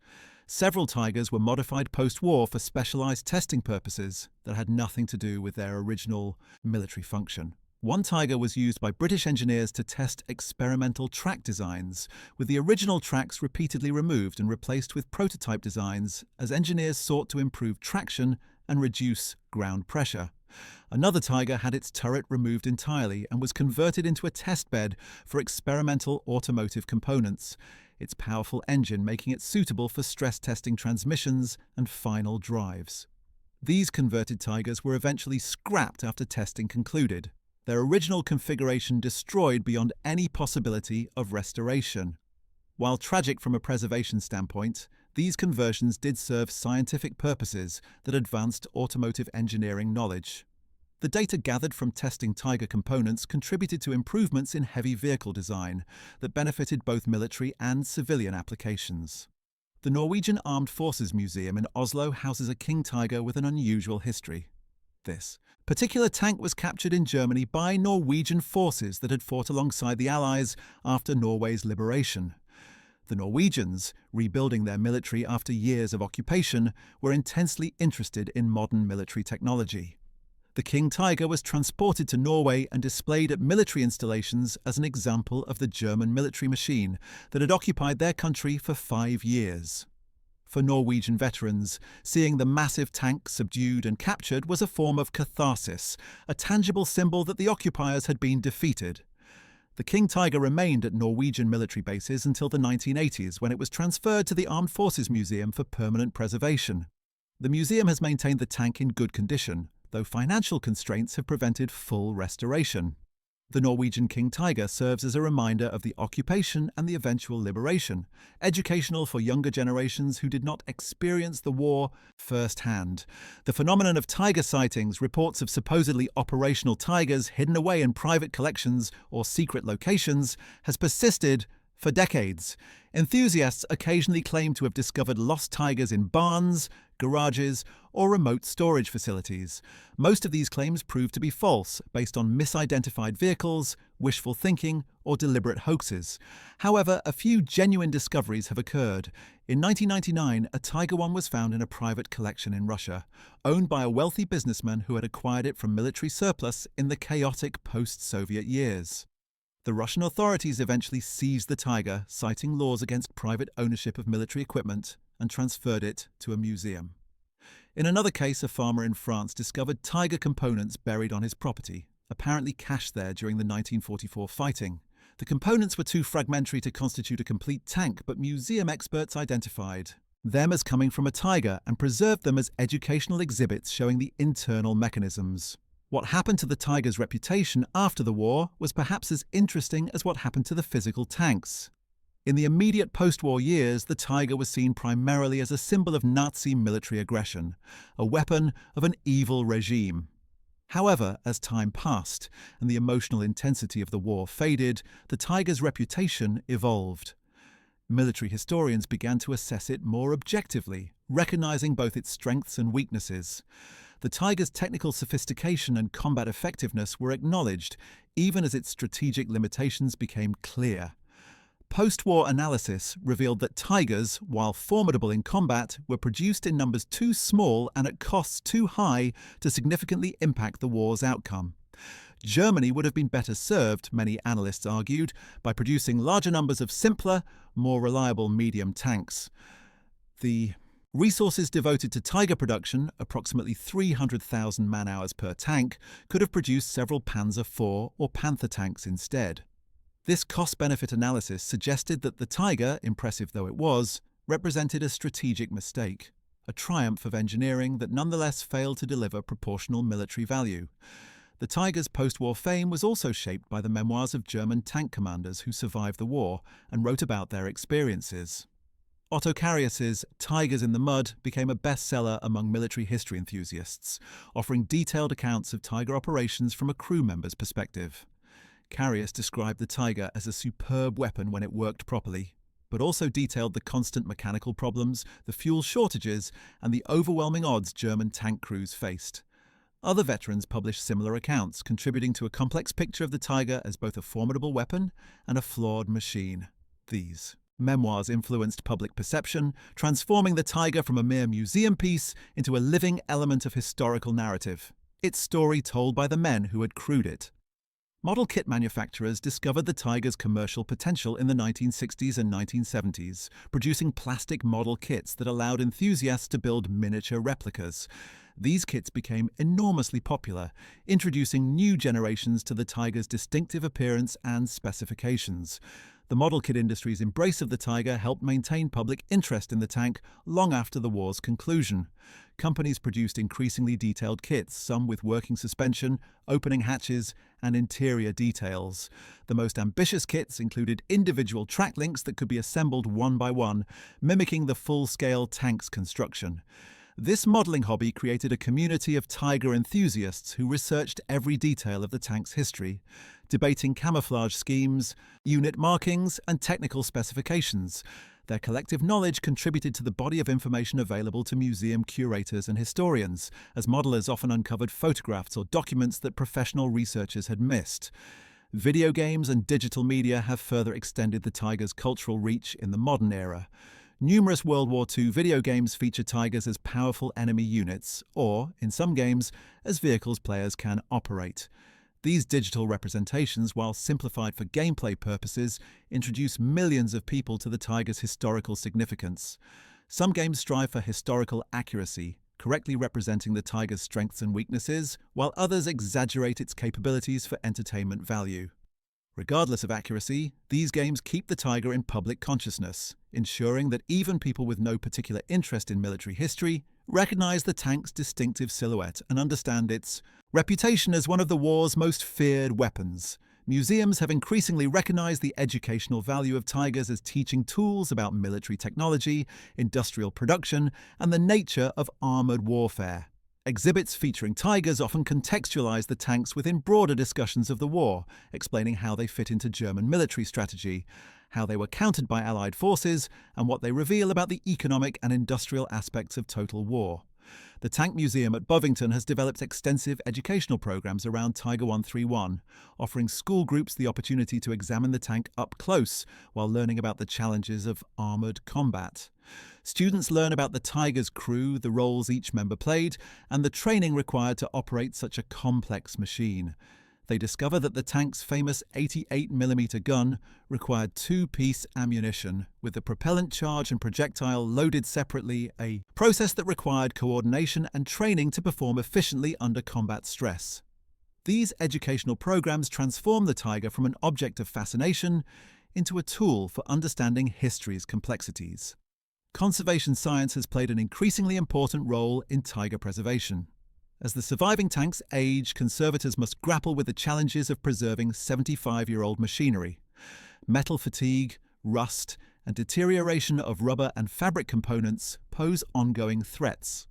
Several Tigers were modified post-war for specialized testing purposes that had nothing to do with their original military function. One Tiger was used by British engineers to test experimental track designs, with the original tracks repeatedly removed and replaced with prototype designs as engineers sought to improve traction and reduce ground pressure. Another Tiger had its turret removed entirely and was converted into a test bed for experimental automotive components, its powerful engine making it suitable for stress testing transmissions and final drives. These converted Tigers were eventually scrapped after testing concluded, their original configuration destroyed beyond any possibility of restoration. While tragic from a preservation standpoint, these conversions did serve scientific purposes that advanced automotive engineering knowledge. The data gathered from testing Tiger components contributed to improvements in heavy vehicle design that benefited both military and civilian applications. The Norwegian Armed Forces Museum in Oslo houses a King Tiger with an unusual history. This particular tank was captured in Germany by Norwegian forces that had fought alongside the Allies after Norway's liberation. The Norwegians, rebuilding their military after years of occupation, were intensely interested in modern military technology. The King Tiger was transported to Norway and displayed at military installations as an example of the German military machine that had occupied their country for 5 years. For Norwegian veterans, seeing the massive tank subdued and captured was a form of catharsis, a tangible symbol that the occupiers had been defeated. The King Tiger remained at Norwegian military bases until the 1980s, when it was transferred to the Armed Forces Museum for permanent preservation. The museum has maintained the tank in good condition, though financial constraints have prevented full restoration. The Norwegian King Tiger serves as a reminder of the occupation and the eventual liberation, educational for younger generations who did not experience the war firsthand. The phenomenon of Tiger sightings, reports of supposedly operational Tigers hidden away in private collections or secret locations, has persisted for decades. Enthusiasts occasionally claim to have discovered lost Tigers in barns, garages, or remote storage facilities. Most of these claims prove to be false, based on misidentified vehicles, wishful thinking, or deliberate hoaxes. However, a few genuine discoveries have occurred. In 1999, a Tiger I was found in a private collection in Russia, owned by a wealthy businessman who had acquired it from military surplus in the chaotic post-Soviet years. The Russian authorities eventually seized the Tiger, citing laws against private ownership of military equipment, and transferred it to a museum. In another case, a farmer in France discovered Tiger components buried on his property, apparently cached there during the 1944 fighting. The components were too fragmentary to constitute a complete tank, but museum experts identified them as coming from a Tiger and preserved them as educational exhibits showing the internal mechanisms. What happened to the Tiger's reputation after the war was perhaps as interesting as what happened to the physical tanks. In the immediate post-war years, the Tiger was seen primarily as a symbol of Nazi military aggression, a weapon of an evil regime. However, as time passed and the emotional intensity of the war faded, the Tiger's reputation evolved. Military historians began to assess it more objectively, recognizing both its strengths and weaknesses. The Tiger's technical sophistication and combat effectiveness were acknowledged, even as its strategic limitations became clear. Post-war analysis revealed that Tigers, while formidable in combat, were produced in numbers too small and at costs too high to significantly impact the war's outcome. Germany would have been better served, many analysts argued, by producing larger numbers of simpler, more reliable medium tanks. The resources devoted to Tiger production, approximately 300,000 man-hours per tank, could have produced several Panzer IV or Panther tanks instead. This cost-benefit analysis suggested that the Tiger, impressive though it was, represented a strategic mistake, a triumph of engineering that nonetheless failed to deliver proportional military value. The Tiger's post-war fame was also shaped by the memoirs of German tank commanders who survived the war and wrote about their experiences. Otto Carius's Tigers in the Mud became a bestseller among military history enthusiasts, offering detailed accounts of Tiger operations from a crew member's perspective. Carius described the Tiger as a superb weapon when it worked properly, but also detailed the constant mechanical problems, the fuel shortages, and the overwhelming odds German tank crews faced. Other veterans published similar accounts, contributing to a complex picture of the Tiger as both a formidable weapon and a flawed machine. These memoirs influenced public perception, transforming the Tiger from a mere museum piece into a living element of historical narrative, its story told by the men who had crewed it. Model kit manufacturers discovered the Tiger's commercial potential in the 1960s and 1970s, producing plastic model kits that allowed enthusiasts to build miniature replicas. These kits became enormously popular, introducing new generations to the Tiger's distinctive appearance and specifications. The model kit industry's embrace of the Tiger helped maintain public interest in the tank long after the war's conclusion. Companies produced increasingly detailed kits, some with working suspension, opening hatches, and interior details. The most ambitious kits included individual track links that could be assembled one by one, mimicking the full-scale tank's construction. This modelling hobby created a community of Tiger enthusiasts who researched every detail of the tank's history, debating camouflage schemes, unit markings, and technical specifications. Their collective knowledge contributed to the body of information available to museum curators and historians, as modelers often uncovered photographs or documents that professional researchers had missed. Video games and digital media have further extended the Tiger's cultural reach in the modern era. Numerous World War II video games feature Tigers as powerful enemy units, or, in some games, as vehicles players can operate. These digital representations, while simplified for gameplay purposes, introduce millions of people to the Tiger's historical significance. Some games strive for historical accuracy, correctly representing the Tiger's strengths and weaknesses, while others exaggerate its capabilities for entertainment value. Regardless of accuracy, these games keep the Tiger in public consciousness, ensuring that even people with no particular interest in military history recognize the tank's distinctive silhouette and understand its reputation as one of the war's most feared weapons. Museums have increasingly recognized the educational value of Tigers as teaching tools about military technology, industrial production, and the nature of armored warfare. Exhibits featuring Tigers often contextualize the tanks within broader discussions of the war, explaining how they fit into German military strategy, how they were countered by Allied forces, and what they reveal about the economic and industrial aspects of total war. The Tank Museum at Bovington has developed extensive educational programs around Tiger 131, offering school groups the opportunity to examine the tank up close while learning about the challenges of armoured combat. Students learn about the Tiger's crew, the roles each member played, and the training required to operate such a complex machine. They discover that the tank's famous 88mm gun required two-piece ammunition, with the propellant charge and projectile loaded separately, a process that required coordination and training to perform efficiently under combat stress. These educational programs transform the Tiger from an object of fascination into a tool for understanding history's complexities. Conservation science has played an increasingly important role in Tiger preservation. As the surviving tanks age, conservators must grapple with the challenges of preserving 75-year-old machinery. Metal fatigue, rust, and deterioration of rubber and fabric components pose ongoing threats.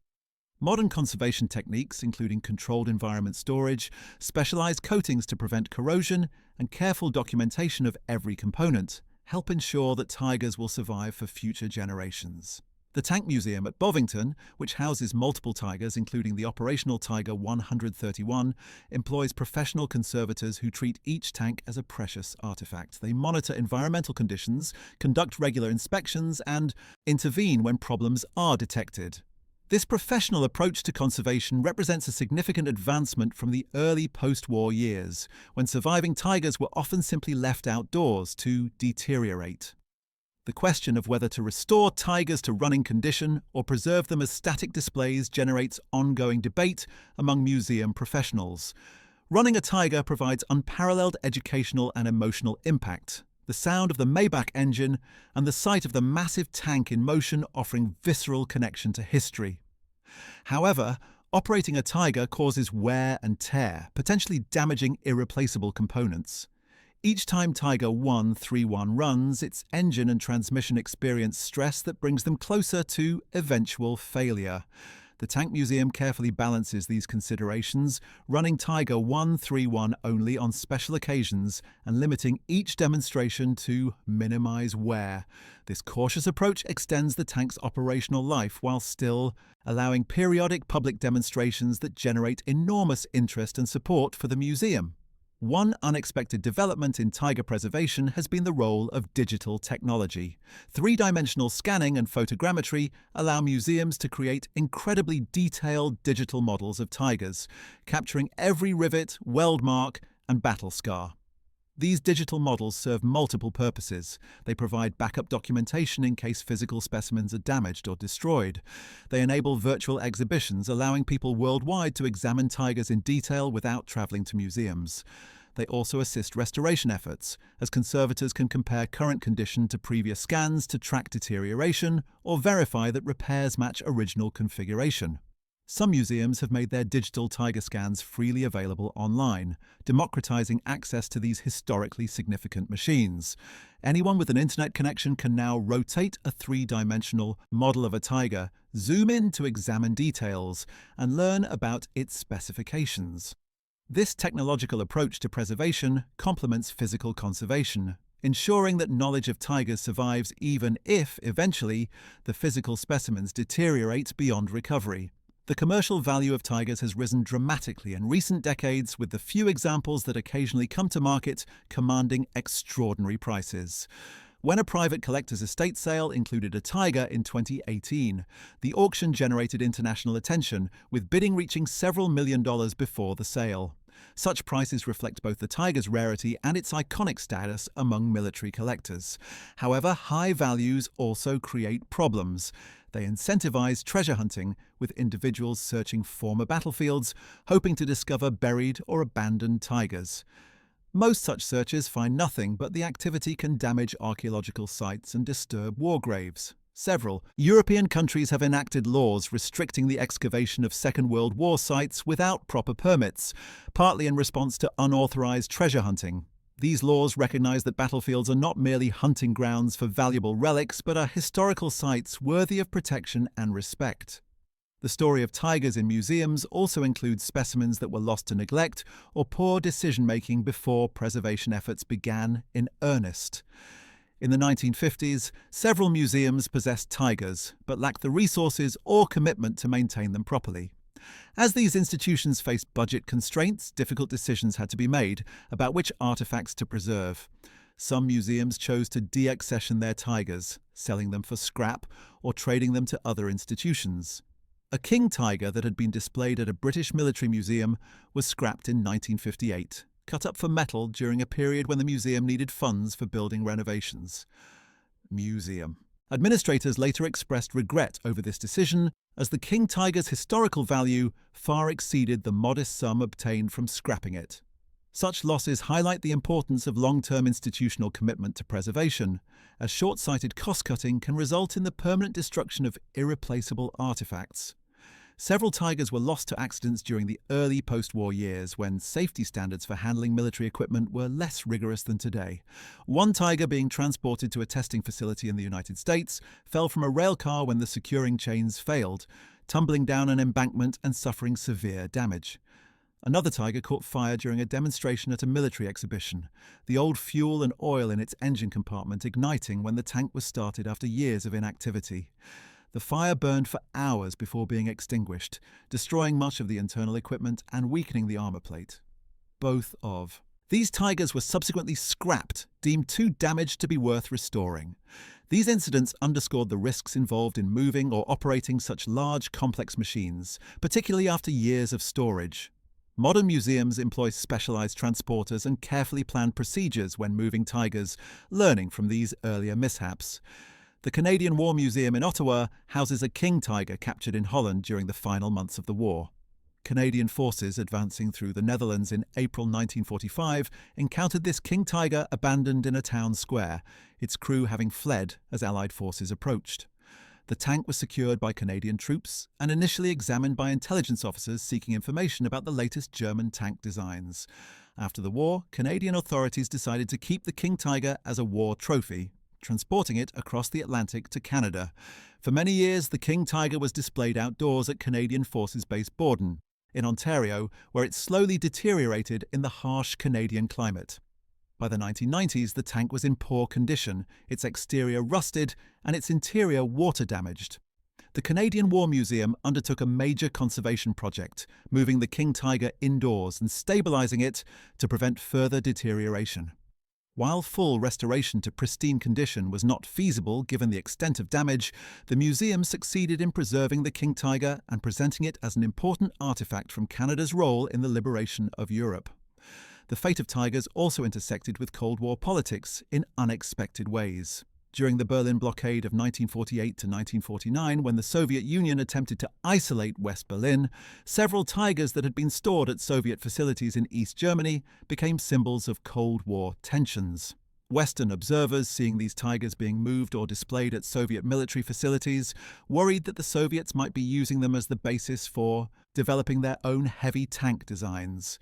Modern conservation techniques, including controlled environment storage, specialized coatings to prevent corrosion, and careful documentation of every component, help ensure that Tigers will survive for future generations. The Tank Museum at Bovington, which houses multiple Tigers including the operational Tiger 131, employs professional conservators who treat each tank as a precious artifact. They monitor environmental conditions, conduct regular inspections, and intervene when problems are detected. This professional approach to conservation represents a significant advancement from the early post-war years, when surviving Tigers were often simply left outdoors to deteriorate. The question of whether to restore Tigers to running condition or preserve them as static displays generates ongoing debate among museum professionals. Running a Tiger provides unparalleled educational and emotional impact. The sound of the Maybach engine and the sight of the massive tank in motion offering visceral connection to history. However, operating a Tiger causes wear and tear, potentially damaging irreplaceable components. Each time Tiger 131 runs, its engine and transmission experience stress that brings them closer to eventual failure. The Tank Museum carefully balances these considerations, running Tiger 131 only on special occasions and limiting each demonstration to minimize wear. This cautious approach extends the tank's operational life while still allowing periodic public demonstrations that generate enormous interest and support for the museum. One unexpected development in Tiger preservation has been the role of digital technology. Three-dimensional scanning and photogrammetry allow museums to create incredibly detailed digital models of Tigers, capturing every rivet, weld mark, and battle scar. These digital models serve multiple purposes. They provide backup documentation in case physical specimens are damaged or destroyed. They enable virtual exhibitions, allowing people worldwide to examine Tigers in detail without traveling to museums. They also assist restoration efforts, as conservators can compare current condition to previous scans to track deterioration or verify that repairs match original configuration. Some museums have made their digital Tiger scans freely available online, democratizing access to these historically significant machines. Anyone with an internet connection can now rotate a three-dimensional model of a Tiger, zoom in to examine details, and learn about its specifications. This technological approach to preservation complements physical conservation, ensuring that knowledge of Tigers survives even if, eventually, the physical specimens deteriorate beyond recovery. The commercial value of Tigers has risen dramatically in recent decades, with the few examples that occasionally come to market commanding extraordinary prices. When a private collector's estate sale included a Tiger in 2018, the auction generated international attention, with bidding reaching several $million before the sale. Such prices reflect both the Tiger's rarity and its iconic status among military collectors. However, high values also create problems. They incentivize treasure hunting, with individuals searching former battlefields, hoping to discover buried or abandoned Tigers. Most such searches find nothing, but the activity can damage archaeological sites and disturb war graves. Several European countries have enacted laws restricting the excavation of Second World War sites without proper permits, partly in response to unauthorized treasure hunting. These laws recognize that battlefields are not merely hunting grounds for valuable relics, but are historical sites worthy of protection and respect. The story of Tigers in museums also includes specimens that were lost to neglect or poor decision-making before preservation efforts began in earnest. In the 1950s, several museums possessed Tigers, but lacked the resources or commitment to maintain them properly. As these institutions faced budget constraints, difficult decisions had to be made about which artifacts to preserve. Some museums chose to deaccession their Tigers, selling them for scrap or trading them to other institutions. A king Tiger that had been displayed at a British military museum was scrapped in 1958, cut up for metal during a period when the museum needed funds for building renovations. Museum. Administrators later expressed regret over this decision, as the king Tiger's historical value far exceeded the modest sum obtained from scrapping it. Such losses highlight the importance of long-term institutional commitment to preservation, as short-sighted cost-cutting can result in the permanent destruction of irreplaceable artifacts. Several Tigers were lost to accidents during the early post-war years, when safety standards for handling military equipment were less rigorous than today. One Tiger, being transported to a testing facility in the United States, fell from a rail car when the securing chains failed, tumbling down an embankment and suffering severe damage. Another Tiger caught fire during a demonstration at a military exhibition, the old fuel and oil in its engine compartment igniting when the tank was started after years of inactivity. The fire burned for hours before being extinguished, destroying much of the internal equipment and weakening the armor plate. Both of these Tigers were subsequently scrapped, deemed too damaged to be worth restoring. These incidents underscored the risks involved in moving or operating such large, complex machines, particularly after years of storage. Modern museums employ specialized transporters and carefully planned procedures when moving Tigers, learning from these earlier mishaps. The Canadian War Museum in Ottawa houses a king tiger captured in Holland during the final months of the war. Canadian forces advancing through the Netherlands in April 1945 encountered this king tiger abandoned in a town square, its crew having fled as Allied forces approached. The tank was secured by Canadian troops and initially examined by intelligence officers seeking information about the latest German tank designs. After the war, Canadian authorities decided to keep the king tiger as a war trophy, transporting it across the Atlantic to Canada. For many years, the king tiger was displayed outdoors at Canadian Forces Base Borden, in Ontario, where it slowly deteriorated in the harsh Canadian climate. By the 1990s, the tank was in poor condition, its exterior rusted and its interior water damaged. The Canadian War Museum undertook a major conservation project, moving the king tiger indoors and stabilizing it to prevent further deterioration. While full restoration to pristine condition was not feasible given the extent of damage, the museum succeeded in preserving the king tiger and presenting it as an important artifact from Canada's role in the liberation of Europe. The fate of tigers also intersected with Cold War politics in unexpected ways. During the Berlin blockade of 1948 to 1949, when the Soviet Union attempted to isolate West Berlin, several tigers that had been stored at Soviet facilities in East Germany became symbols of Cold War tensions. Western observers, seeing these tigers being moved or displayed at Soviet military facilities, worried that the Soviets might be using them as the basis for developing their own heavy tank designs.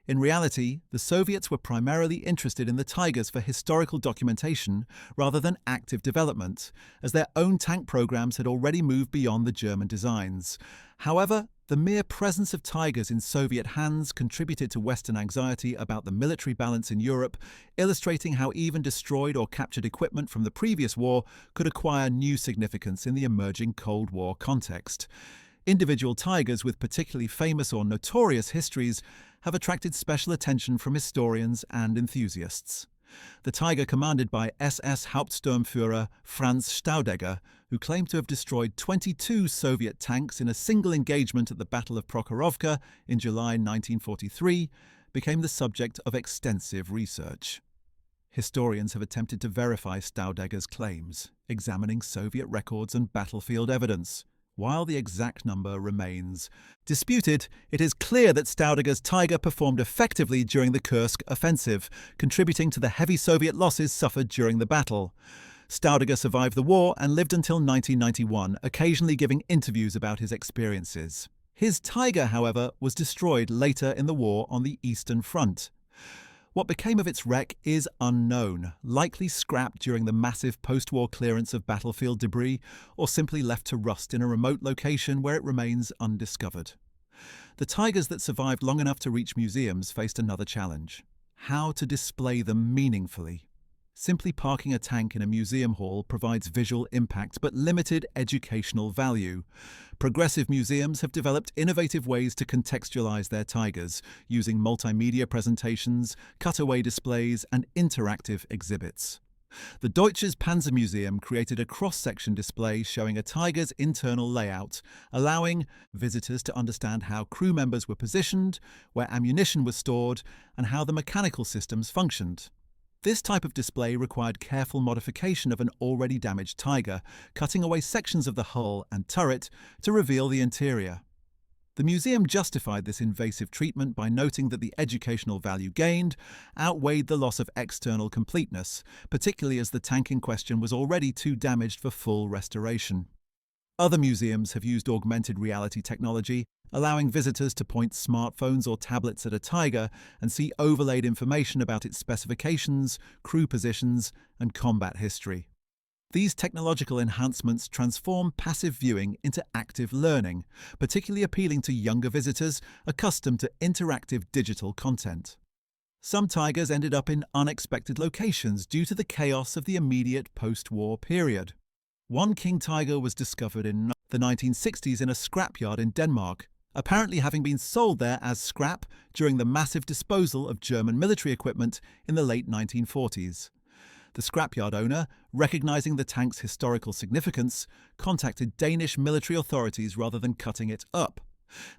In reality, the Soviets were primarily interested in the Tigers for historical documentation rather than active development, as their own tank programs had already moved beyond the German designs. However, the mere presence of Tigers in Soviet hands contributed to Western anxiety about the military balance in Europe, illustrating how even destroyed or captured equipment from the previous war could acquire new significance in the emerging Cold War context. Individual Tigers with particularly famous or notorious histories have attracted special attention from historians and enthusiasts. The Tiger commanded by SS Hauptsturmführer Franz Staudigger, who claimed to have destroyed 22 Soviet tanks in a single engagement at the Battle of Prokhorovka in July 1943, became the subject of extensive research. Historians have attempted to verify Staudegger's claims, examining Soviet records and battlefield evidence. While the exact number remains disputed, it is clear that Staudegger's Tiger performed effectively during the Kursk offensive, contributing to the heavy Soviet losses suffered during the battle. Staudegger survived the war and lived until 1991, occasionally giving interviews about his experiences. His Tiger, however, was destroyed later in the war on the Eastern Front. What became of its wreck is unknown, likely scrapped during the massive post-war clearance of battlefield debris, or simply left to rust in a remote location where it remains undiscovered. The Tigers that survived long enough to reach museums faced another challenge: how to display them meaningfully. Simply parking a tank in a museum hall provides visual impact but limited educational value. Progressive museums have developed innovative ways to contextualize their Tigers, using multimedia presentations, cutaway displays, and interactive exhibits. The Deutsches Panzermuseum created a cross-section display showing a Tiger's internal layout, allowing visitors to understand how crew members were positioned, where ammunition was stored, and how the mechanical systems functioned. This type of display required careful modification of an already damaged Tiger, cutting away sections of the hull and turret to reveal the interior. The museum justified this invasive treatment by noting that the educational value gained outweighed the loss of external completeness, particularly as the tank in question was already too damaged for full restoration. Other museums have used augmented reality technology, allowing visitors to point smartphones or tablets at a Tiger and see overlaid information about its specifications, crew positions, and combat history. These technological enhancements transform passive viewing into active learning, particularly appealing to younger visitors accustomed to interactive digital content. Some Tigers ended up in unexpected locations due to the chaos of the immediate post-war period. One king tiger was discovered in the 1960s in a scrapyard in Denmark, apparently having been sold there as scrap during the massive disposal of German military equipment in the late 1940s. The scrapyard owner, recognizing the tank's historical significance, contacted Danish military authorities rather than cutting it up.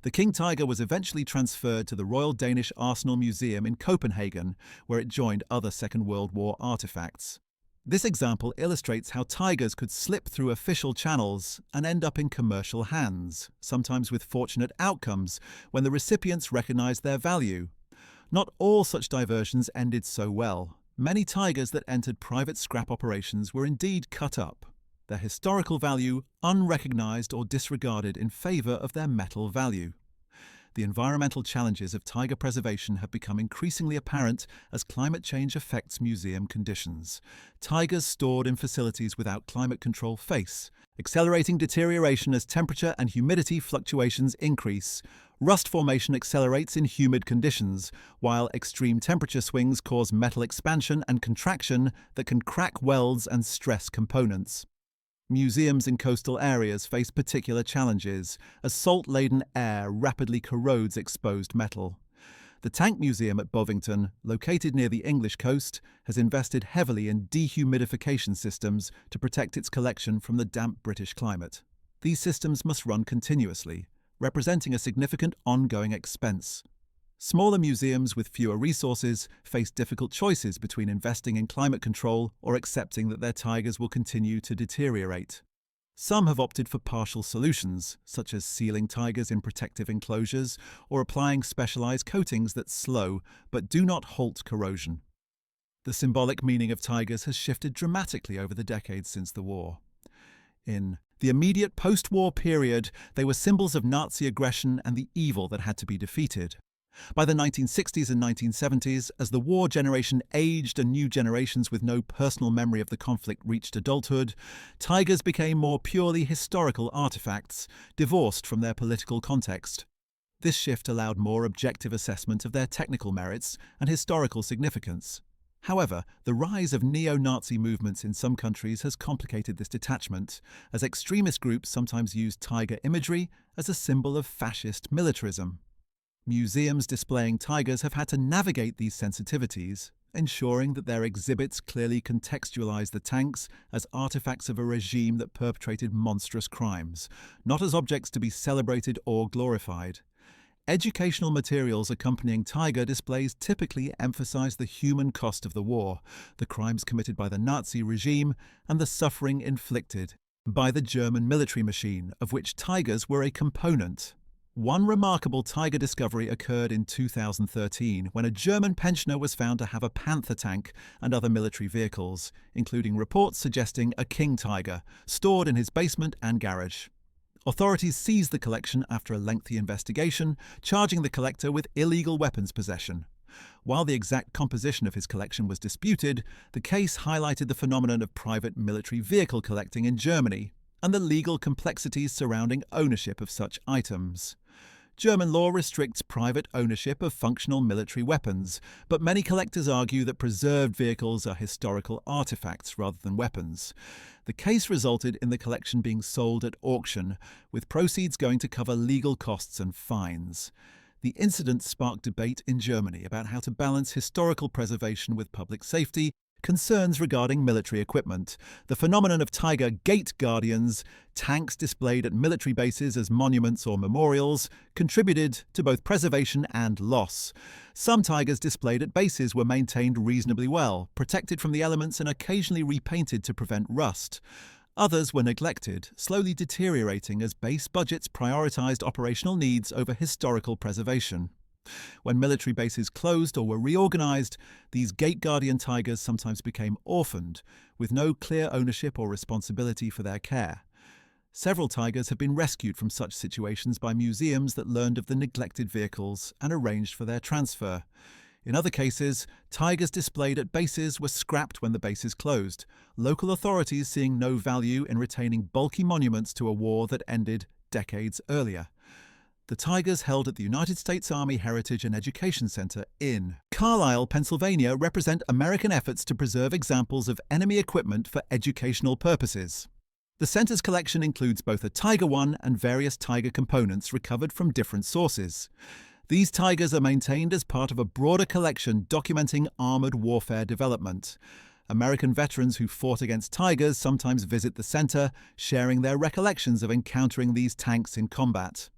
The King Tiger was eventually transferred to the Royal Danish Arsenal Museum in Copenhagen, where it joined other Second World War artifacts. This example illustrates how tigers could slip through official channels and end up in commercial hands, sometimes with fortunate outcomes when the recipients recognized their value. Not all such diversions ended so well. Many tigers that entered private scrap operations were indeed cut up, their historical value unrecognized or disregarded in favor of their metal value. The environmental challenges of tiger preservation have become increasingly apparent as climate change affects museum conditions. Tigers stored in facilities without climate control face, accelerating deterioration as temperature and humidity fluctuations increase. Rust formation accelerates in humid conditions, while extreme temperature swings cause metal expansion and contraction that can crack welds and stress components. Museums in coastal areas face particular challenges as salt-laden air rapidly corrodes exposed metal. The Tank Museum at Bovington, located near the English coast, has invested heavily in dehumidification systems to protect its collection from the damp British climate. These systems must run continuously, representing a significant ongoing expense. Smaller museums with fewer resources face difficult choices between investing in climate control or accepting that their tigers will continue to deteriorate. Some have opted for partial solutions, such as sealing tigers in protective enclosures or applying specialized coatings that slow but do not halt corrosion. The symbolic meaning of tigers has shifted dramatically over the decades since the war. In the immediate post-war period, they were symbols of Nazi aggression and the evil that had to be defeated. By the 1960s and 1970s, as the war generation aged and new generations with no personal memory of the conflict reached adulthood, tigers became more purely historical artifacts, divorced from their political context. This shift allowed more objective assessment of their technical merits and historical significance. However, the rise of neo-Nazi movements in some countries has complicated this detachment, as extremist groups sometimes use tiger imagery as a symbol of fascist militarism. Museums displaying tigers have had to navigate these sensitivities, ensuring that their exhibits clearly contextualize the tanks as artifacts of a regime that perpetrated monstrous crimes, not as objects to be celebrated or glorified. Educational materials accompanying tiger displays typically emphasize the human cost of the war, the crimes committed by the Nazi regime, and the suffering inflicted by the German military machine, of which tigers were a component. One remarkable tiger discovery occurred in 2013 when a German pensioner was found to have a Panther tank and other military vehicles, including reports suggesting a king tiger, stored in his basement and garage. Authorities seized the collection after a lengthy investigation, charging the collector with illegal weapons possession. While the exact composition of his collection was disputed, the case highlighted the phenomenon of private military vehicle collecting in Germany and the legal complexities surrounding ownership of such items. German law restricts private ownership of functional military weapons, but many collectors argue that preserved vehicles are historical artifacts rather than weapons. The case resulted in the collection being sold at auction, with proceeds going to cover legal costs and fines. The incident sparked debate in Germany about how to balance historical preservation with public safety, concerns regarding military equipment, the phenomenon of tiger gate guardians, tanks displayed at military bases as monuments or memorials, contributed to both preservation and loss. Some tigers displayed at bases were maintained reasonably well, protected from the elements and occasionally repainted to prevent rust. Others were neglected, slowly deteriorating as base budgets prioritized operational needs over historical preservation. When military bases closed or were reorganized, these gate guardian tigers sometimes became orphaned, with no clear ownership or responsibility for their care. Several tigers have been rescued from such situations by museums that learned of the neglected vehicles and arranged for their transfer. In other cases, tigers displayed at bases were scrapped when the bases closed, local authorities seeing no value in retaining bulky monuments to a war that ended decades earlier. The tigers held at the United States Army Heritage and Education Center in Carlisle, Pennsylvania, represent American efforts to preserve examples of enemy equipment for educational purposes. The center's collection includes both a Tiger I and various Tiger components recovered from different sources. These Tigers are maintained as part of a broader collection documenting armored warfare development. American veterans who fought against Tigers sometimes visit the center, sharing their recollections of encountering these tanks in combat.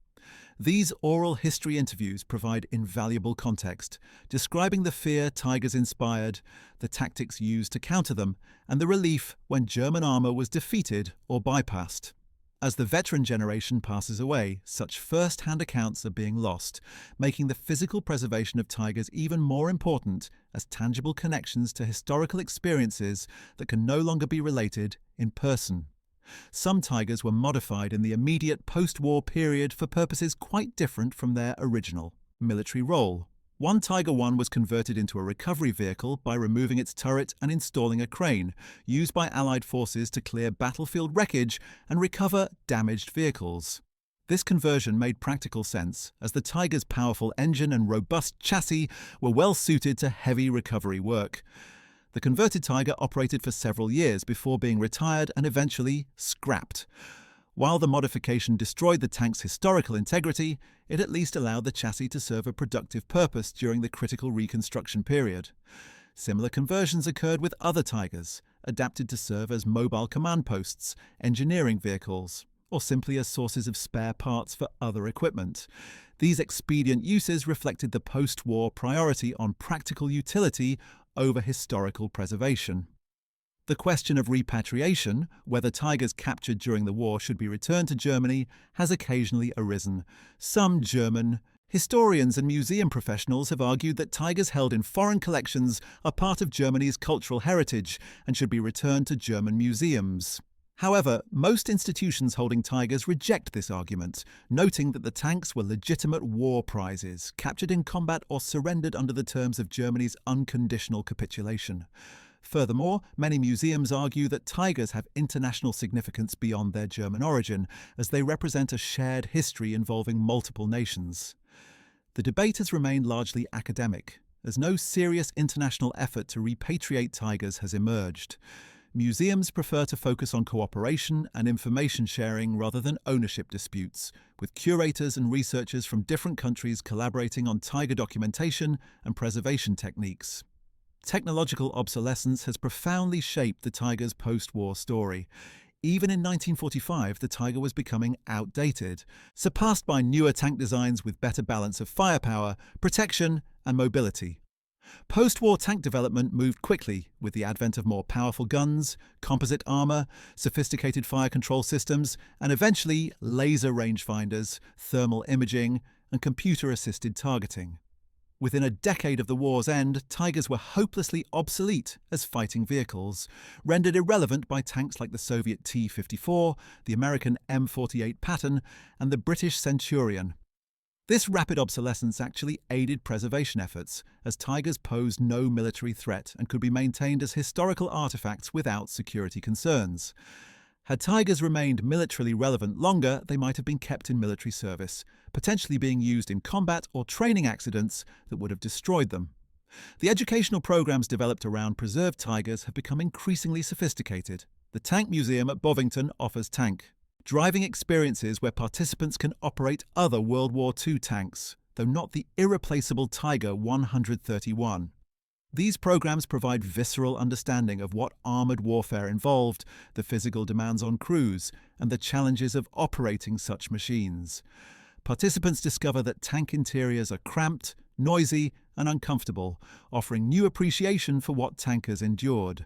These oral history interviews provide invaluable context, describing the fear Tigers inspired, the tactics used to counter them, and the relief when German armor was defeated or bypassed. As the veteran generation passes away, such first-hand accounts are being lost, making the physical preservation of Tigers even more important as tangible connections to historical experiences that can no longer be related in person. Some Tigers were modified in the immediate post-war period for purposes quite different from their original military role. One Tiger I was converted into a recovery vehicle by removing its turret and installing a crane, used by Allied forces to clear battlefield wreckage and recover damaged vehicles. This conversion made practical sense, as the Tiger's powerful engine and robust chassis were well suited to heavy recovery work. The converted Tiger operated for several years before being retired and eventually scrapped. While the modification destroyed the tank's historical integrity, it at least allowed the chassis to serve a productive purpose during the critical reconstruction period. Similar conversions occurred with other Tigers, adapted to serve as mobile command posts, engineering vehicles, or simply as sources of spare parts for other equipment. These expedient uses reflected the post-war priority on practical utility over historical preservation. The question of repatriation, whether Tigers captured during the war should be returned to Germany, has occasionally arisen. Some German historians and museum professionals have argued that Tigers held in foreign collections are part of Germany's cultural heritage and should be returned to German museums. However, most institutions holding Tigers reject this argument, noting that the tanks were legitimate war prizes, captured in combat or surrendered under the terms of Germany's unconditional capitulation. Furthermore, many museums argue that Tigers have international significance beyond their German origin, as they represent a shared history involving multiple nations. The debate has remained largely academic, as no serious international effort to repatriate Tigers has emerged. Museums prefer to focus on cooperation and information sharing rather than ownership disputes, with curators and researchers from different countries collaborating on Tiger documentation and preservation techniques. Technological obsolescence has profoundly shaped the Tiger's post-war story. Even in 1945, the Tiger was becoming outdated, surpassed by newer tank designs with better balance of firepower, protection, and mobility. Post-war tank development moved quickly with the advent of more powerful guns, composite armor, sophisticated fire control systems, and eventually laser rangefinders, thermal imaging, and computer-assisted targeting. Within a decade of the war's end, Tigers were hopelessly obsolete as fighting vehicles, rendered irrelevant by tanks like the Soviet T-54, the American M48 Patton, and the British Centurion. This rapid obsolescence actually aided preservation efforts, as Tigers posed no military threat and could be maintained as historical artifacts without security concerns. Had Tigers remained militarily relevant longer, they might have been kept in military service, potentially being used in combat or training accidents that would have destroyed them. The educational programs developed around preserved Tigers have become increasingly sophisticated. The Tank Museum at Bovington offers tank driving experiences where participants can operate other World War II tanks, though not the irreplaceable Tiger 131. These programs provide visceral understanding of what armored warfare involved, the physical demands on crews, and the challenges of operating such machines. Participants discover that tank interiors are cramped, noisy, and uncomfortable, offering new appreciation for what tankers endured.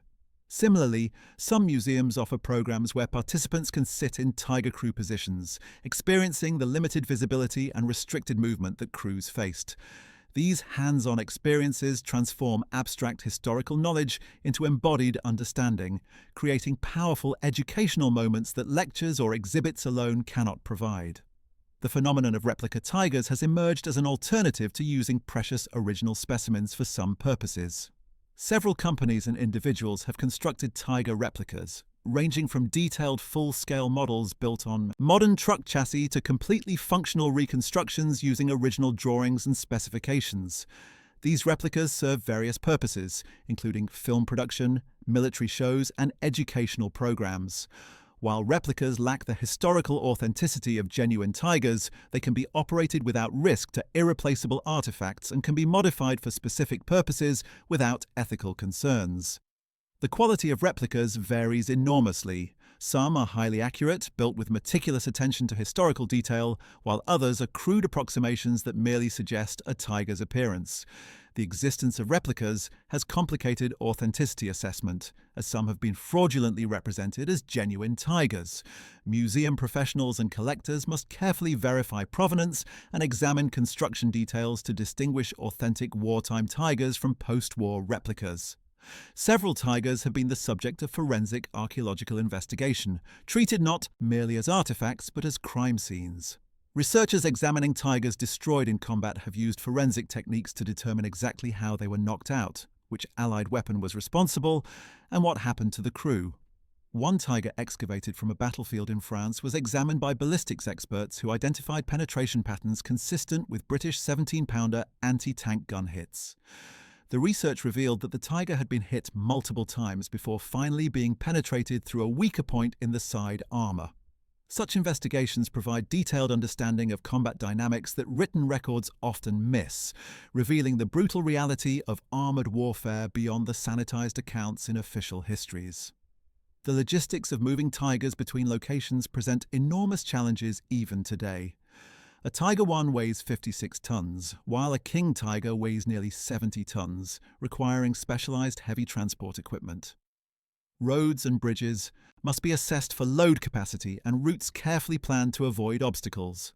Similarly, some museums offer programs where participants can sit in Tiger crew positions, experiencing the limited visibility and restricted movement that crews faced. These hands-on experiences transform abstract historical knowledge into embodied understanding, creating powerful educational moments that lectures or exhibits alone cannot provide. The phenomenon of replica Tigers has emerged as an alternative to using precious original specimens for some purposes. Several companies and individuals have constructed Tiger replicas, ranging from detailed full-scale models built on modern truck chassis to completely functional reconstructions using original drawings and specifications. These replicas serve various purposes, including film production, military shows, and educational programs. While replicas lack the historical authenticity of genuine Tigers, they can be operated without risk to irreplaceable artifacts and can be modified for specific purposes without ethical concerns. The quality of replicas varies enormously. Some are highly accurate, built with meticulous attention to historical detail, while others are crude approximations that merely suggest a tiger's appearance. The existence of replicas has complicated authenticity assessment, as some have been fraudulently represented as genuine tigers. Museum professionals and collectors must carefully verify provenance and examine construction details to distinguish authentic wartime tigers from post-war replicas. Several tigers have been the subject of forensic archaeological investigation, treated not merely as artifacts but as crime scenes. Researchers examining tigers destroyed in combat have used forensic techniques to determine exactly how they were knocked out, which Allied weapon was responsible, and what happened to the crew. One tiger excavated from a battlefield in France was examined by ballistics experts who identified penetration patterns consistent with British 17-pounder anti-tank gun hits. The research revealed that the tiger had been hit multiple times before finally being penetrated through a weaker point in the side armor. Such investigations provide detailed understanding of combat dynamics that written records often miss, revealing the brutal reality of armored warfare beyond the sanitized accounts in official histories. The logistics of moving tigers between locations present enormous challenges even today. A Tiger I weighs 56 tons, while a King Tiger weighs nearly 70 tons, requiring specialized heavy transport equipment. Roads and bridges must be assessed for load capacity and routes carefully planned to avoid obstacles.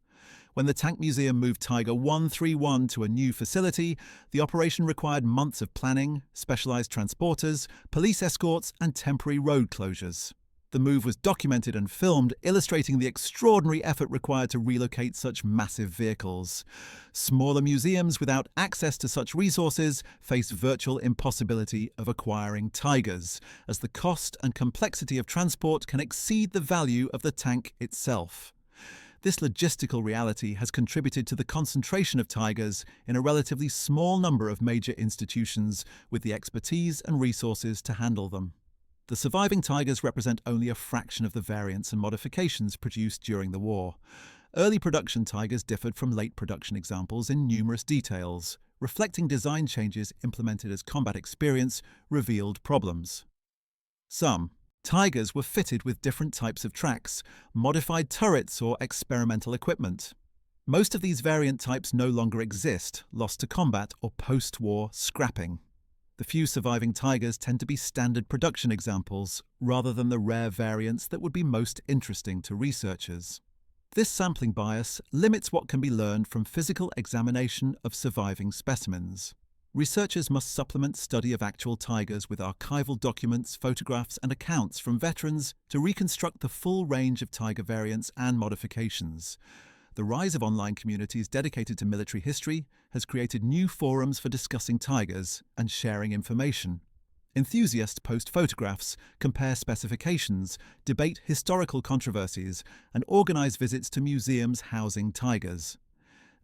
When the Tank Museum moved Tiger 131 to a new facility, the operation required months of planning, specialized transporters, police escorts, and temporary road closures. The move was documented and filmed, illustrating the extraordinary effort required to relocate such massive vehicles. Smaller museums without access to such resources face virtual impossibility of acquiring tigers, as the cost and complexity of transport can exceed the value of the tank itself. This logistical reality has contributed to the concentration of tigers in a relatively small number of major institutions with the expertise and resources to handle them. The surviving tigers represent only a fraction of the variants and modifications produced during the war. Early production tigers differed from late production examples in numerous details, reflecting design changes implemented as combat experience revealed problems. Some tigers were fitted with different types of tracks, modified turrets, or experimental equipment. Most of these variant types no longer exist, lost to combat or post-war scrapping. The few surviving tigers tend to be standard production examples, rather than the rare variants that would be most interesting to researchers. This sampling bias limits what can be learned from physical examination of surviving specimens. Researchers must supplement study of actual tigers with archival documents, photographs, and accounts from veterans to reconstruct the full range of tiger variants and modifications. The rise of online communities dedicated to military history has created new forums for discussing tigers and sharing information. Enthusiasts post photographs, compare specifications, debate historical controversies, and organize visits to museums housing tigers.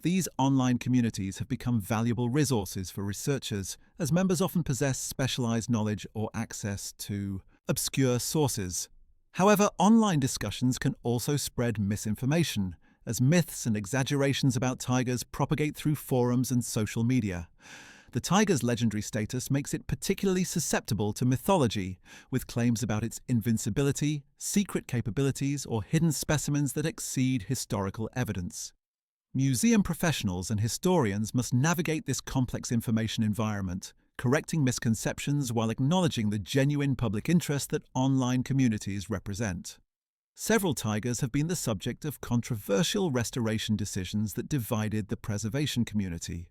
These online communities have become valuable resources for researchers, as members often possess specialized knowledge or access to obscure sources. However, online discussions can also spread misinformation, as myths and exaggerations about tigers propagate through forums and social media. The tiger's legendary status makes it particularly susceptible to mythology, with claims about its invincibility, secret capabilities, or hidden specimens that exceed historical evidence. Museum professionals and historians must navigate this complex information environment, correcting misconceptions while acknowledging the genuine public interest that online communities represent. Several tigers have been the subject of controversial restoration decisions that divided the preservation community.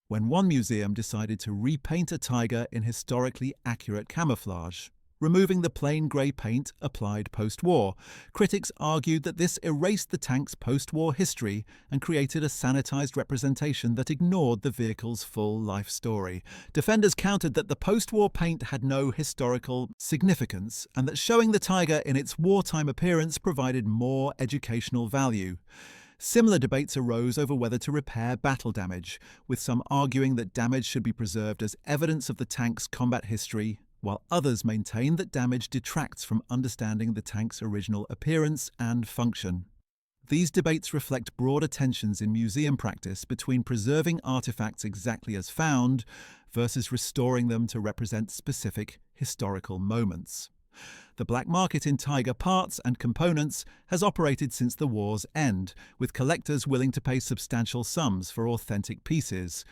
When one museum decided to repaint a tiger in historically accurate camouflage, removing the plain grey paint applied post-war, critics argued that this erased the tank's post-war history and created a sanitized representation that ignored the vehicle's full life story. Defenders countered that the post-war paint had no historical significance and that showing the tiger in its wartime appearance provided more educational value. Similar debates arose over whether to repair battle damage, with some arguing that damage should be preserved as evidence of the tank's combat history, while others maintain that damage detracts from understanding the tank's original appearance and function. These debates reflect broader tensions in museum practice between preserving artifacts exactly as found versus restoring them to represent specific historical moments. The black market in Tiger parts and components has operated since the war's end, with collectors willing to pay substantial sums for authentic pieces.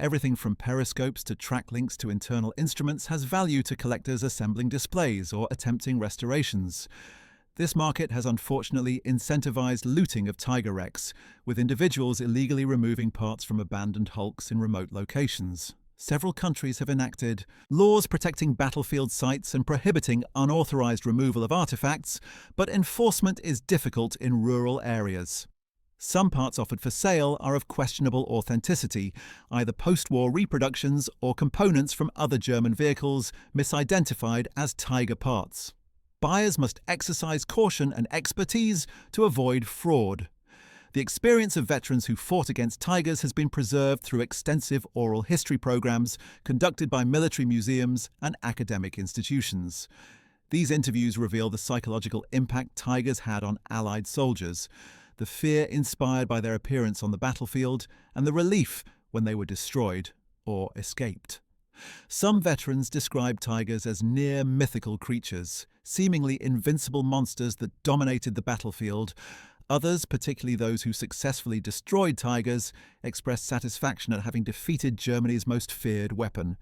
Everything from periscopes to track links to internal instruments has value to collectors assembling displays or attempting restorations. This market has unfortunately incentivized looting of Tiger wrecks, with individuals illegally removing parts from abandoned hulks in remote locations. Several countries have enacted laws protecting battlefield sites and prohibiting unauthorized removal of artifacts, but enforcement is difficult in rural areas. Some parts offered for sale are of questionable authenticity, either post-war reproductions or components from other German vehicles misidentified as Tiger parts. Buyers must exercise caution and expertise to avoid fraud. The experience of veterans who fought against Tigers has been preserved through extensive oral history programs conducted by military museums and academic institutions. These interviews reveal the psychological impact Tigers had on Allied soldiers, the fear inspired by their appearance on the battlefield, and the relief when they were destroyed or escaped. Some veterans describe Tigers as near mythical creatures, seemingly invincible monsters that dominated the battlefield. Others, particularly those who successfully destroyed Tigers, expressed satisfaction at having defeated Germany's most feared weapon.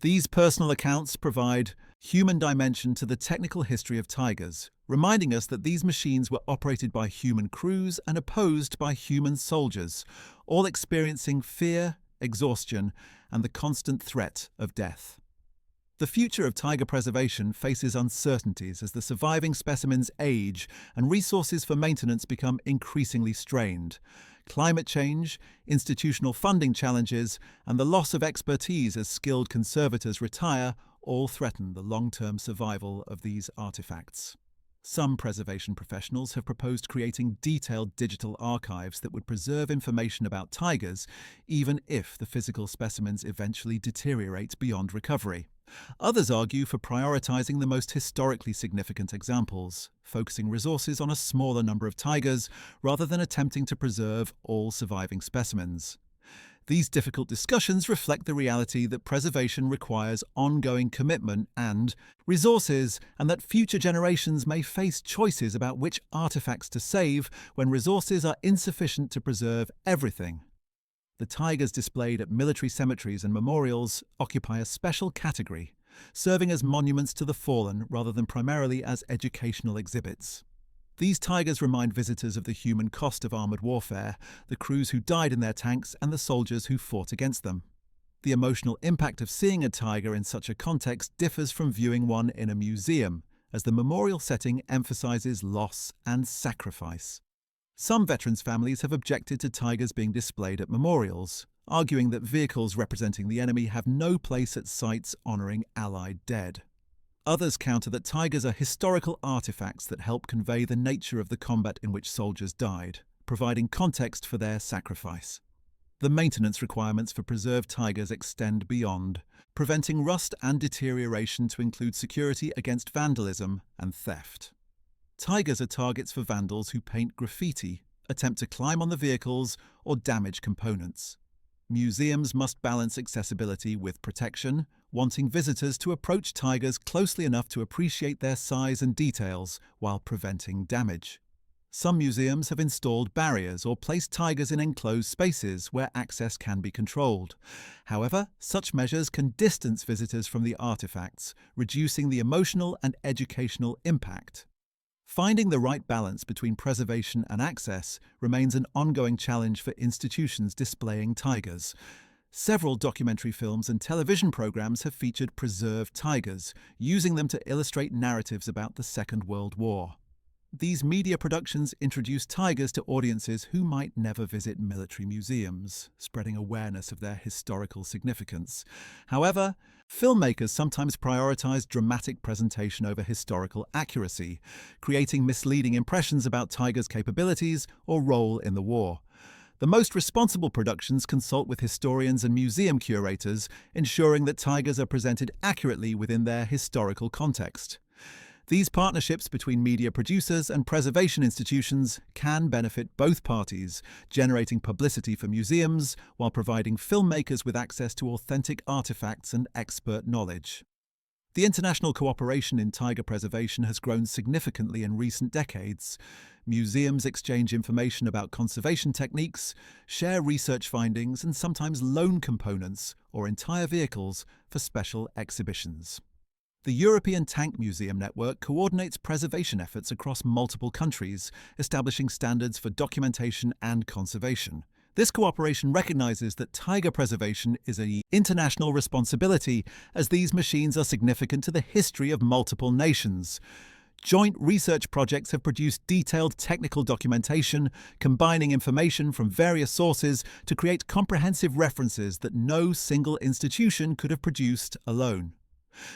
These personal accounts provide human dimension to the technical history of Tigers, reminding us that these machines were operated by human crews and opposed by human soldiers, all experiencing fear, exhaustion, and the constant threat of death. The future of Tiger preservation faces uncertainties as the surviving specimens age and resources for maintenance become increasingly strained. Climate change, institutional funding challenges, and the loss of expertise as skilled conservators retire all threaten the long-term survival of these artifacts. Some preservation professionals have proposed creating detailed digital archives that would preserve information about tigers, even if the physical specimens eventually deteriorate beyond recovery. Others argue for prioritizing the most historically significant examples, focusing resources on a smaller number of tigers rather than attempting to preserve all surviving specimens. These difficult discussions reflect the reality that preservation requires ongoing commitment and resources, and that future generations may face choices about which artifacts to save when resources are insufficient to preserve everything. The tigers displayed at military cemeteries and memorials occupy a special category, serving as monuments to the fallen rather than primarily as educational exhibits. These tigers remind visitors of the human cost of armoured warfare, the crews who died in their tanks and the soldiers who fought against them. The emotional impact of seeing a tiger in such a context differs from viewing one in a museum, as the memorial setting emphasises loss and sacrifice. Some veterans' families have objected to tigers being displayed at memorials, arguing that vehicles representing the enemy have no place at sites honouring Allied dead. Others counter that tigers are historical artifacts that help convey the nature of the combat in which soldiers died, providing context for their sacrifice. The maintenance requirements for preserved tigers extend beyond, preventing rust and deterioration to include security against vandalism and theft. Tigers are targets for vandals who paint graffiti, attempt to climb on the vehicles, or damage components. Museums must balance accessibility with protection, wanting visitors to approach tigers closely enough to appreciate their size and details while preventing damage. Some museums have installed barriers or placed tigers in enclosed spaces where access can be controlled. However, such measures can distance visitors from the artifacts, reducing the emotional and educational impact. Finding the right balance between preservation and access remains an ongoing challenge for institutions displaying tigers. Several documentary films and television programs have featured preserved tigers, using them to illustrate narratives about the Second World War. These media productions introduce tigers to audiences who might never visit military museums, spreading awareness of their historical significance. However, filmmakers sometimes prioritize dramatic presentation over historical accuracy, creating misleading impressions about tigers' capabilities or role in the war. The most responsible productions consult with historians and museum curators, ensuring that tigers are presented accurately within their historical context. These partnerships between media producers and preservation institutions can benefit both parties, generating publicity for museums while providing filmmakers with access to authentic artifacts and expert knowledge. The international cooperation in tiger preservation has grown significantly in recent decades. Museums exchange information about conservation techniques, share research findings, and sometimes loan components or entire vehicles for special exhibitions. The European Tank Museum Network coordinates preservation efforts across multiple countries, establishing standards for documentation and conservation. This cooperation recognizes that tiger preservation is an international responsibility, as these machines are significant to the history of multiple nations. Joint research projects have produced detailed technical documentation, combining information from various sources to create comprehensive references that no single institution could have produced alone.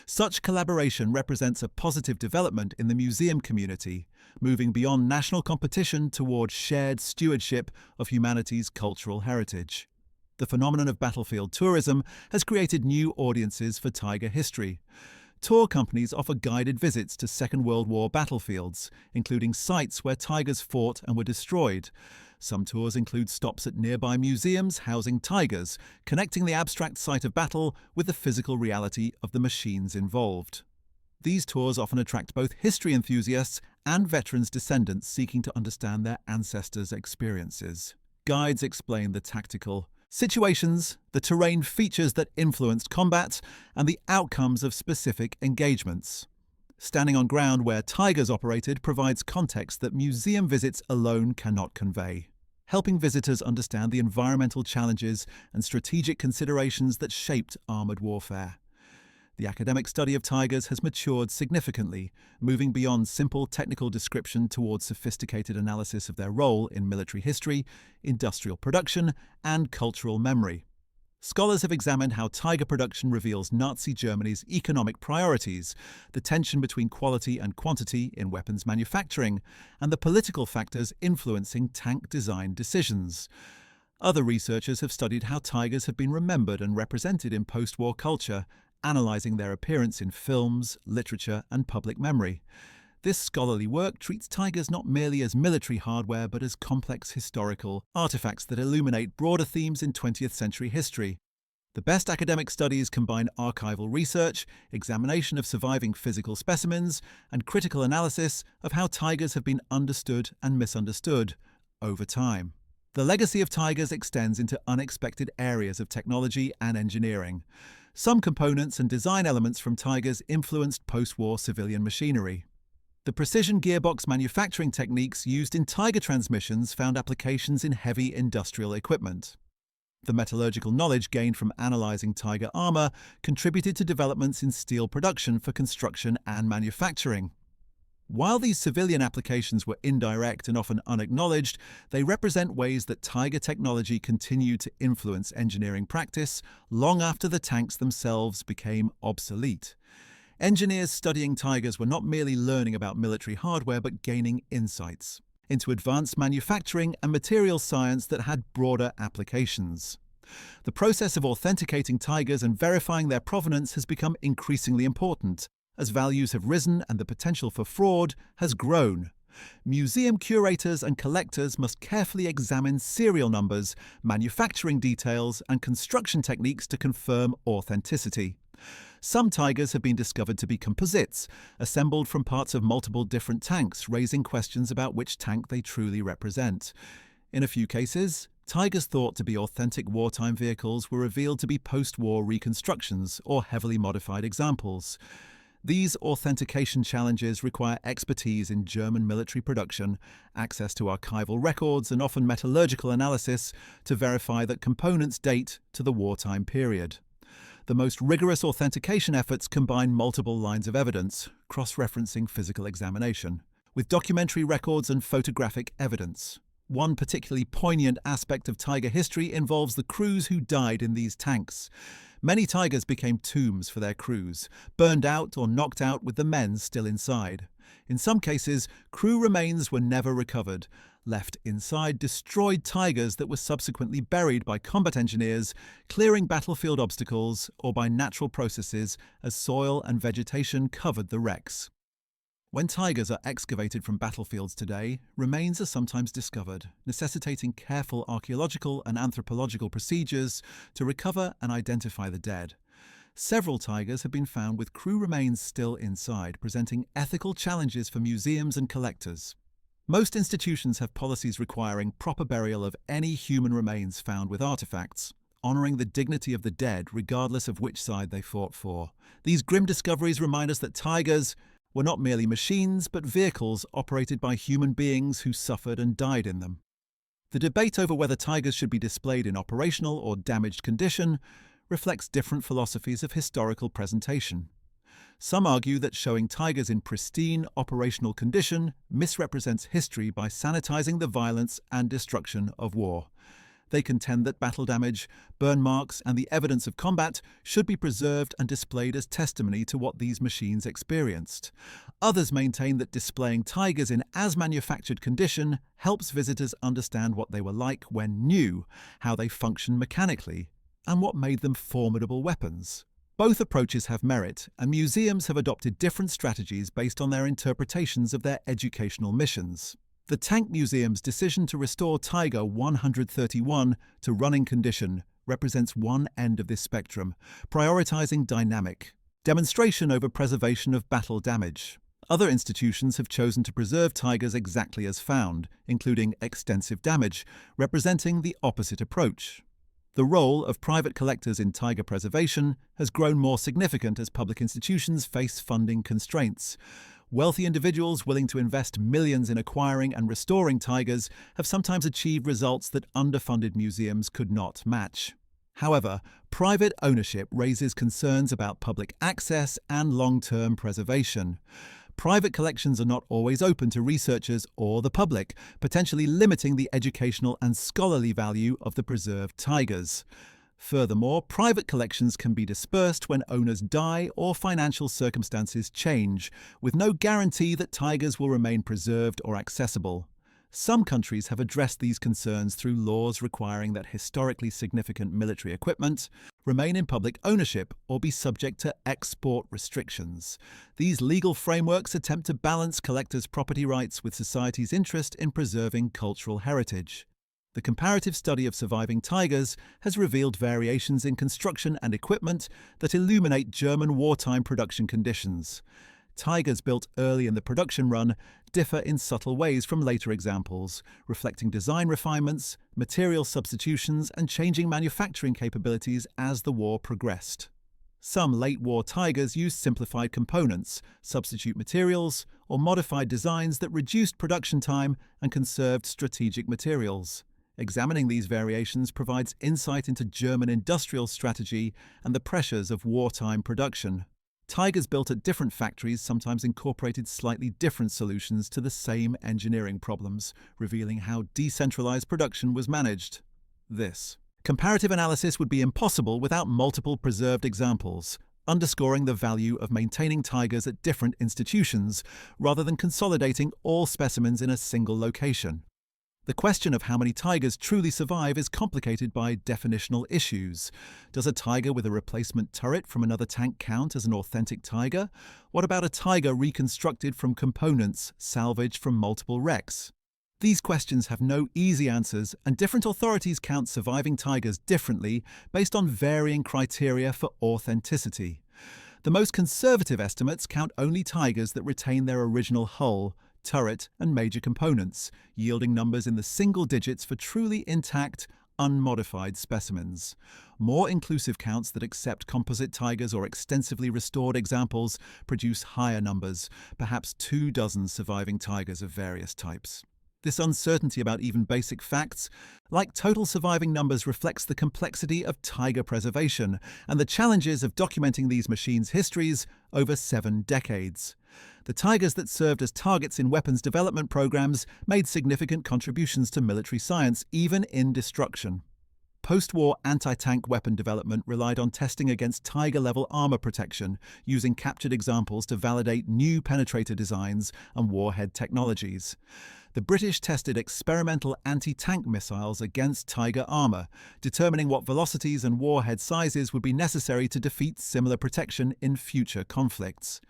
Such collaboration represents a positive development in the museum community, moving beyond national competition toward shared stewardship of humanity's cultural heritage. The phenomenon of battlefield tourism has created new audiences for tiger history. Tour companies offer guided visits to Second World War battlefields, including sites where tigers fought and were destroyed. Some tours include stops at nearby museums housing tigers, connecting the abstract site of battle with the physical reality of the machines involved. These tours often attract both history enthusiasts and veterans' descendants seeking to understand their ancestors' experiences. Guides explain the tactical situations, the terrain features that influenced combat, and the outcomes of specific engagements. Standing on ground where tigers operated provides context that museum visits alone cannot convey, helping visitors understand the environmental challenges and strategic considerations that shaped armored warfare. The academic study of tigers has matured significantly, moving beyond simple technical description towards sophisticated analysis of their role in military history, industrial production, and cultural memory. Scholars have examined how tiger production reveals Nazi Germany's economic priorities, the tension between quality and quantity in weapons manufacturing, and the political factors influencing tank design decisions. Other researchers have studied how tigers have been remembered and represented in post-war culture, analyzing their appearance in films, literature, and public memory. This scholarly work treats tigers not merely as military hardware but as complex historical artifacts that illuminate broader themes in 20th century history. The best academic studies combine archival research, examination of surviving physical specimens, and critical analysis of how tigers have been understood and misunderstood over time. The legacy of tigers extends into unexpected areas of technology and engineering. Some components and design elements from tigers influenced post-war civilian machinery. The precision gearbox manufacturing techniques used in tiger transmissions found applications in heavy industrial equipment. The metallurgical knowledge gained from analyzing tiger armor contributed to developments in steel production for construction and manufacturing. While these civilian applications were indirect and often unacknowledged, they represent ways that tiger technology continued to influence engineering practice long after the tanks themselves became obsolete. Engineers studying tigers were not merely learning about military hardware but gaining insights into advanced manufacturing and materials science that had broader applications. The process of authenticating tigers and verifying their provenance has become increasingly important, as values have risen and the potential for fraud has grown. Museum curators and collectors must carefully examine serial numbers, manufacturing details, and construction techniques to confirm authenticity. Some tigers have been discovered to be composites, assembled from parts of multiple different tanks, raising questions about which tank they truly represent. In a few cases, tigers thought to be authentic wartime vehicles were revealed to be post-war reconstructions or heavily modified examples. These authentication challenges require expertise in German military production, access to archival records, and often metallurgical analysis to verify that components date to the wartime period. The most rigorous authentication efforts combine multiple lines of evidence, cross-referencing physical examination, with documentary records and photographic evidence. One particularly poignant aspect of tiger history involves the crews who died in these tanks. Many tigers became tombs for their crews, burned out or knocked out with the men still inside. In some cases, crew remains were never recovered, left inside destroyed tigers that were subsequently buried by combat engineers, clearing battlefield obstacles, or by natural processes as soil and vegetation covered the wrecks. When tigers are excavated from battlefields today, remains are sometimes discovered, necessitating careful archaeological and anthropological procedures to recover and identify the dead. Several tigers have been found with crew remains still inside, presenting ethical challenges for museums and collectors. Most institutions have policies requiring proper burial of any human remains found with artifacts, honouring the dignity of the dead regardless of which side they fought for. These grim discoveries remind us that tigers were not merely machines, but vehicles operated by human beings who suffered and died in them. The debate over whether tigers should be displayed in operational or damaged condition reflects different philosophies of historical presentation. Some argue that showing tigers in pristine operational condition misrepresents history by sanitizing the violence and destruction of war. They contend that battle damage, burn marks, and the evidence of combat should be preserved and displayed as testimony to what these machines experienced. Others maintain that displaying tigers in as-manufactured condition helps visitors understand what they were like when new, how they function mechanically, and what made them formidable weapons. Both approaches have merit, and museums have adopted different strategies based on their interpretations of their educational missions. The Tank Museum's decision to restore Tiger 131 to running condition represents one end of this spectrum, prioritizing dynamic demonstration over preservation of battle damage. Other institutions have chosen to preserve tigers exactly as found, including extensive damage, representing the opposite approach. The role of private collectors in tiger preservation has grown more significant as public institutions face funding constraints. Wealthy individuals willing to invest millions in acquiring and restoring tigers have sometimes achieved results that underfunded museums could not match. However, private ownership raises concerns about public access and long-term preservation. Private collections are not always open to researchers or the public, potentially limiting the educational and scholarly value of the preserved tigers. Furthermore, private collections can be dispersed when owners die or financial circumstances change, with no guarantee that tigers will remain preserved or accessible. Some countries have addressed these concerns through laws requiring that historically significant military equipment remain in public ownership or be subject to export restrictions. These legal frameworks attempt to balance collectors' property rights with society's interest in preserving cultural heritage. The comparative study of surviving tigers has revealed variations in construction and equipment that illuminate German wartime production conditions. Tigers built early in the production run differ in subtle ways from later examples, reflecting design refinements, material substitutions, and changing manufacturing capabilities as the war progressed. Some late-war Tigers used simplified components, substitute materials, or modified designs that reduced production time and conserved strategic materials. Examining these variations provides insight into German industrial strategy and the pressures of wartime production. Tigers built at different factories sometimes incorporated slightly different solutions to the same engineering problems, revealing how decentralized production was managed. This comparative analysis would be impossible without multiple preserved examples, underscoring the value of maintaining tigers at different institutions rather than consolidating all specimens in a single location. The question of how many tigers truly survive is complicated by definitional issues. Does a tiger with a replacement turret from another tank count as an authentic tiger? What about a tiger reconstructed from components salvaged from multiple wrecks? These questions have no easy answers, and different authorities count surviving tigers differently based on varying criteria for authenticity. The most conservative estimates count only tigers that retain their original hull, turret, and major components, yielding numbers in the single digits for truly intact, unmodified specimens. More inclusive counts that accept composite tigers or extensively restored examples produce higher numbers, perhaps 24 surviving tigers of various types. This uncertainty about even basic facts, like total surviving numbers, reflects the complexity of tiger preservation and the challenges of documenting these machines' histories over 7 decades. The tigers that served as targets in weapons development programs made significant contributions to military science, even in destruction. Post-war anti-tank weapon development relied on testing against Tiger-level armor protection, using captured examples to validate new penetrator designs and warhead technologies. The British tested experimental anti-tank missiles against Tiger armour, determining what velocities and warhead sizes would be necessary to defeat similar protection in future conflicts.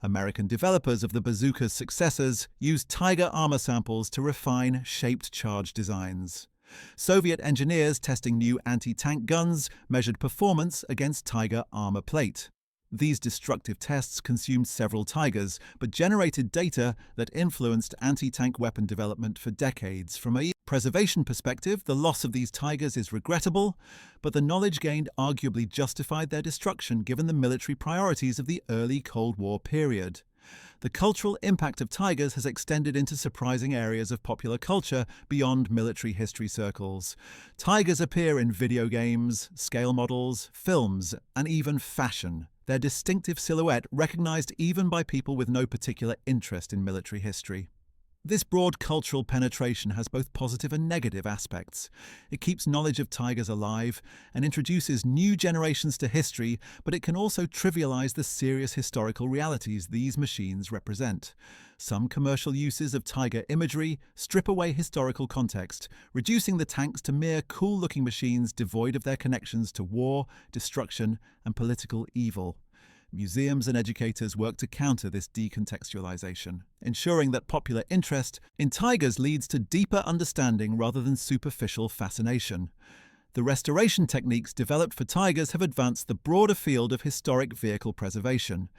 American developers of the bazooka's successors used Tiger armour samples to refine shaped charge designs. Soviet engineers testing new anti-tank guns measured performance against Tiger armour plate. These destructive tests consumed several Tigers, but generated data that influenced anti-tank weapon development for decades. From a preservation perspective, the loss of these Tigers is regrettable, but the knowledge gained arguably justified their destruction given the military priorities of the early Cold War period. The cultural impact of Tigers has extended into surprising areas of popular culture beyond military history circles. Tigers appear in video games, scale models, films, and even fashion. Their distinctive silhouette recognized even by people with no particular interest in military history. This broad cultural penetration has both positive and negative aspects. It keeps knowledge of Tigers alive and introduces new generations to history, but it can also trivialize the serious historical realities these machines represent. Some commercial uses of Tiger imagery strip away historical context, reducing the tanks to mere cool-looking machines devoid of their connections to war, destruction, and political evil. Museums and educators work to counter this decontextualization, ensuring that popular interest in Tigers leads to deeper understanding rather than superficial fascination. The restoration techniques developed for Tigers have advanced the broader field of historic vehicle preservation.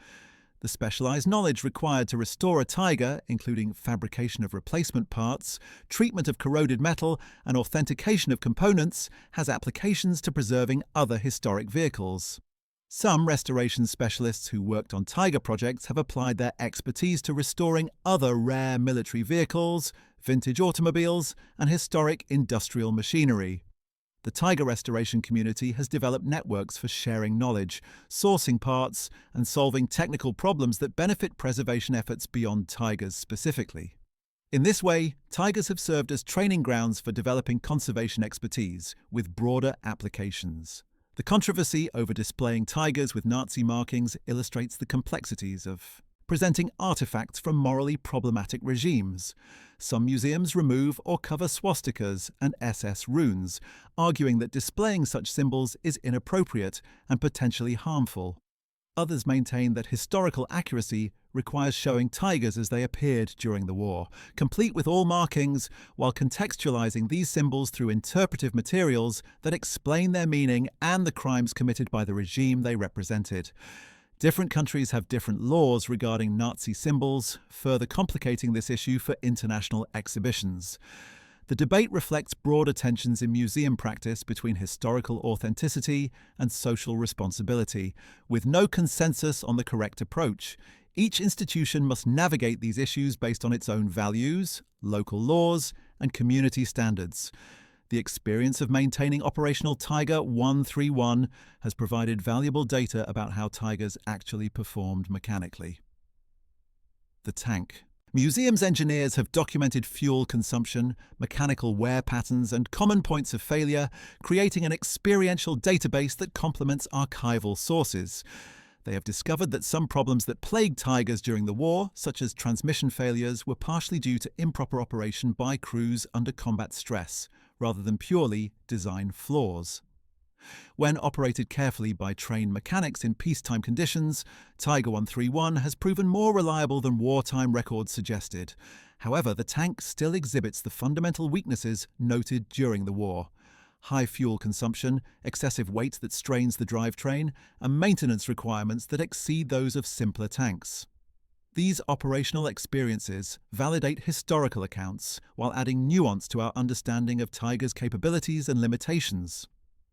The specialized knowledge required to restore a Tiger, including fabrication of replacement parts, treatment of corroded metal, and authentication of components, has applications to preserving other historic vehicles. Some restoration specialists who worked on Tiger projects have applied their expertise to restoring other rare military vehicles, vintage automobiles, and historic industrial machinery. The Tiger restoration community has developed networks for sharing knowledge, sourcing parts, and solving technical problems that benefit preservation efforts beyond Tigers specifically. In this way, Tigers have served as training grounds for developing conservation expertise with broader applications. The controversy over displaying Tigers with Nazi markings illustrates the complexities of presenting artifacts from morally problematic regimes. Some museums remove or cover swastikas and SS runes, arguing that displaying such symbols is inappropriate and potentially harmful. Others maintain that historical accuracy requires showing Tigers as they appeared during the war, complete with all markings, while contextualizing these symbols through interpretive materials that explain their meaning and the crimes committed by the regime they represented. Different countries have different laws regarding Nazi symbols, further complicating this issue for international exhibitions. The debate reflects broader tensions in museum practice between historical authenticity and social responsibility, with no consensus on the correct approach. Each institution must navigate these issues based on its own values, local laws, and community standards. The experience of maintaining operational Tiger 131 has provided valuable data about how Tigers actually performed mechanically. The tank. Museums engineers have documented fuel consumption, mechanical wear patterns, and common points of failure, creating an experiential database that complements archival sources. They have discovered that some problems that plagued Tigers during the war, such as transmission failures, were partially due to improper operation by crews under combat stress, rather than purely design flaws. When operated carefully by trained mechanics in peacetime conditions, Tiger 131 has proven more reliable than wartime records suggested. However, the tank still exhibits the fundamental weaknesses noted during the war: high fuel consumption, excessive weight that strains the drivetrain, and maintenance requirements that exceed those of simpler tanks. These operational experiences validate historical accounts while adding nuance to our understanding of Tiger's capabilities and limitations.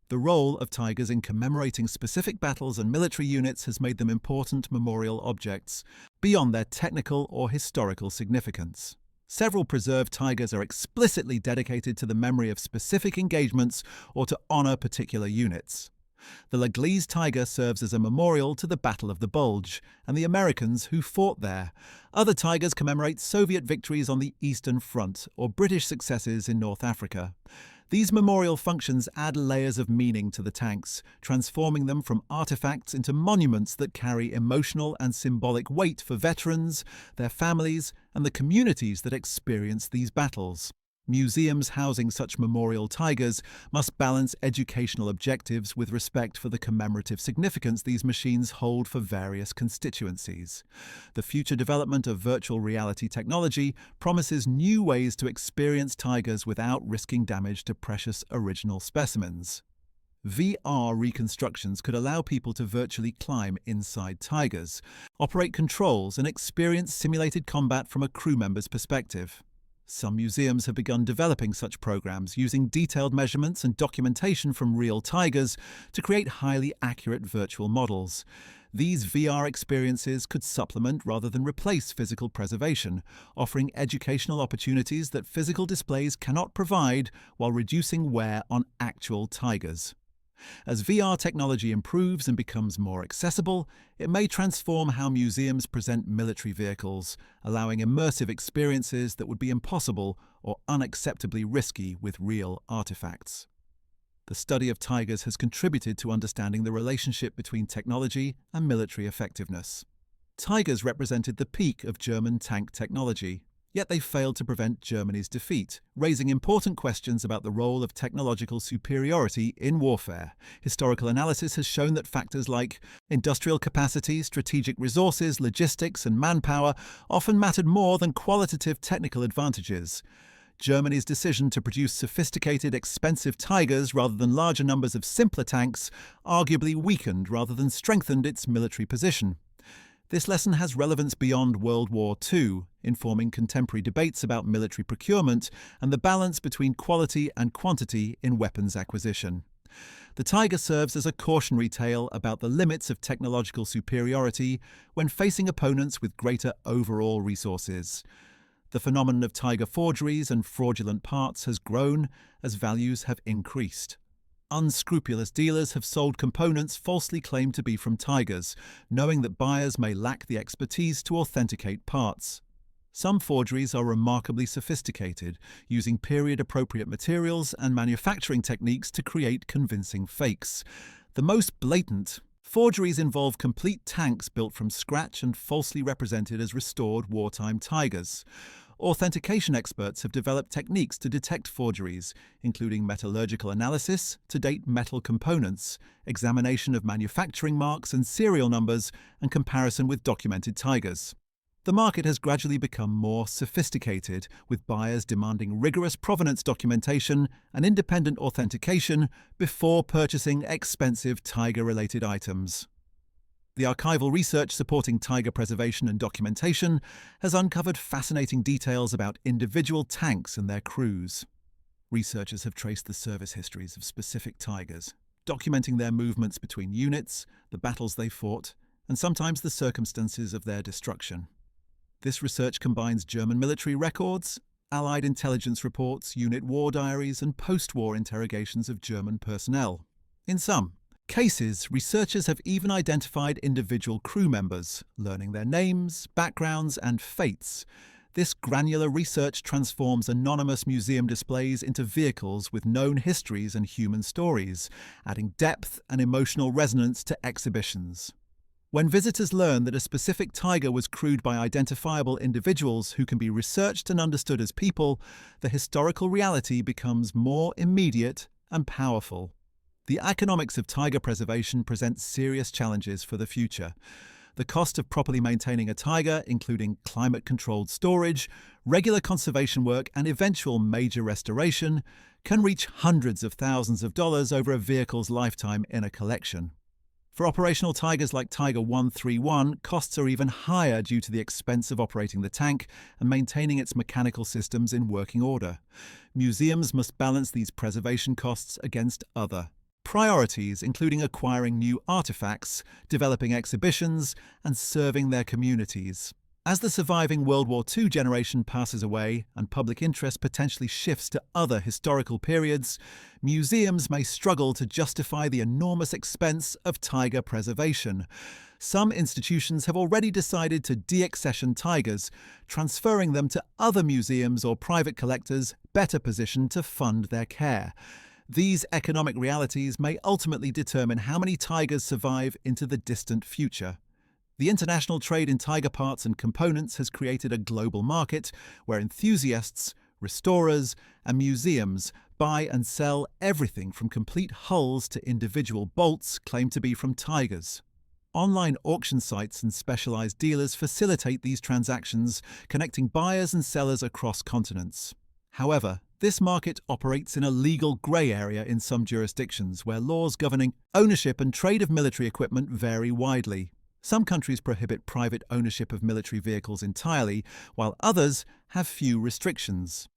The role of Tigers in commemorating specific battles and military units has made them important memorial objects, beyond their technical or historical significance. Several preserved Tigers are explicitly dedicated to the memory of specific engagements or to honor particular units. The L'Église Tiger serves as a memorial to the Battle of the Bulge and the Americans who fought there. Other Tigers commemorate Soviet victories on the Eastern Front or British successes in North Africa. These memorial functions add layers of meaning to the tanks, transforming them from artifacts into monuments that carry emotional and symbolic weight for veterans, their families, and the communities that experience these battles. Museums housing such memorial tigers must balance educational objectives with respect for the commemorative significance these machines hold for various constituencies. The future development of virtual reality technology promises new ways to experience tigers without risking damage to precious original specimens. VR reconstructions could allow people to virtually climb inside tigers, operate controls, and experience simulated combat from a crew member's perspective. Some museums have begun developing such programs using detailed measurements and documentation from real tigers to create highly accurate virtual models. These VR experiences could supplement rather than replace physical preservation, offering educational opportunities that physical displays cannot provide while reducing wear on actual tigers. As VR technology improves and becomes more accessible, it may transform how museums present military vehicles, allowing immersive experiences that would be impossible or unacceptably risky with real artifacts. The study of tigers has contributed to understanding the relationship between technology and military effectiveness. Tigers represented the peak of German tank technology, yet they failed to prevent Germany's defeat, raising important questions about the role of technological superiority in warfare. Historical analysis has shown that factors like industrial capacity, strategic resources, logistics, and manpower often mattered more than qualitative technical advantages. Germany's decision to produce sophisticated, expensive Tigers rather than larger numbers of simpler tanks arguably weakened rather than strengthened its military position. This lesson has relevance beyond World War II, informing contemporary debates about military procurement and the balance between quality and quantity in weapons acquisition. The Tiger serves as a cautionary tale about the limits of technological superiority when facing opponents with greater overall resources. The phenomenon of Tiger forgeries and fraudulent parts has grown as values have increased. Unscrupulous dealers have sold components falsely claimed to be from Tigers, knowing that buyers may lack the expertise to authenticate parts. Some forgeries are remarkably sophisticated, using period-appropriate materials and manufacturing techniques to create convincing fakes. The most blatant forgeries involve complete tanks built from scratch and falsely represented as restored wartime Tigers. Authentication experts have developed techniques to detect forgeries, including metallurgical analysis to date metal components, examination of manufacturing marks and serial numbers, and comparison with documented Tigers. The market has gradually become more sophisticated, with buyers demanding rigorous provenance documentation and independent authentication before purchasing expensive Tiger-related items. The archival research supporting Tiger preservation and documentation has uncovered fascinating details about individual tanks and their crews. Researchers have traced the service histories of specific Tigers, documenting their movements between units, the battles they fought, and sometimes the circumstances of their destruction. This research combines German military records, Allied intelligence reports, unit war diaries, and post-war interrogations of German personnel. In some cases, researchers have even identified individual crew members, learning their names, backgrounds, and fates. This granular research transforms anonymous museum displays into vehicles with known histories and human stories, adding depth and emotional resonance to exhibitions. When visitors learn that a specific Tiger was crewed by identifiable individuals who can be researched and understood as people, the historical reality becomes more immediate and powerful. The economics of Tiger preservation present serious challenges for the future. The cost of properly maintaining a Tiger, including climate-controlled storage, regular conservation work, and eventual major restoration, can reach hundreds of thousands of dollars over a vehicle's lifetime in a collection. For operational Tigers like Tiger 131, costs are even higher due to the expense of operating the tank and maintaining its mechanical systems in working order. Museums must balance these preservation costs against other priorities, including acquiring new artifacts, developing exhibitions, and serving their communities. As the surviving World War II generation passes away and public interest potentially shifts to other historical periods, museums may struggle to justify the enormous expense of tiger preservation. Some institutions have already decided to deaccession tigers, transferring them to other museums or private collectors better positioned to fund their care. These economic realities may ultimately determine how many tigers survive into the distant future. The international trade in tiger parts and components has created a global market where enthusiasts, restorers, and museums buy and sell everything from complete hulls to individual bolts claimed to be from tigers. Online auction sites and specialized dealers facilitate these transactions, connecting buyers and sellers across continents. However, this market operates in a legal grey area in some jurisdictions where laws governing ownership and trade of military equipment vary widely. Some countries prohibit private ownership of military vehicles entirely, while others have few restrictions.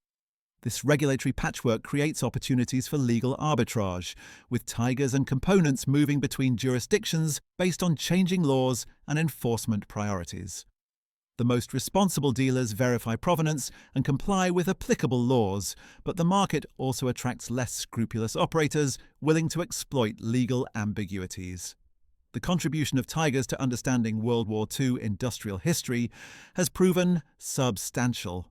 This regulatory patchwork creates opportunities for legal arbitrage, with tigers and components moving between jurisdictions based on changing laws and enforcement priorities. The most responsible dealers verify provenance and comply with applicable laws, but the market also attracts less scrupulous operators willing to exploit legal ambiguities. The contribution of tigers to understanding World War II industrial history has proven substantial.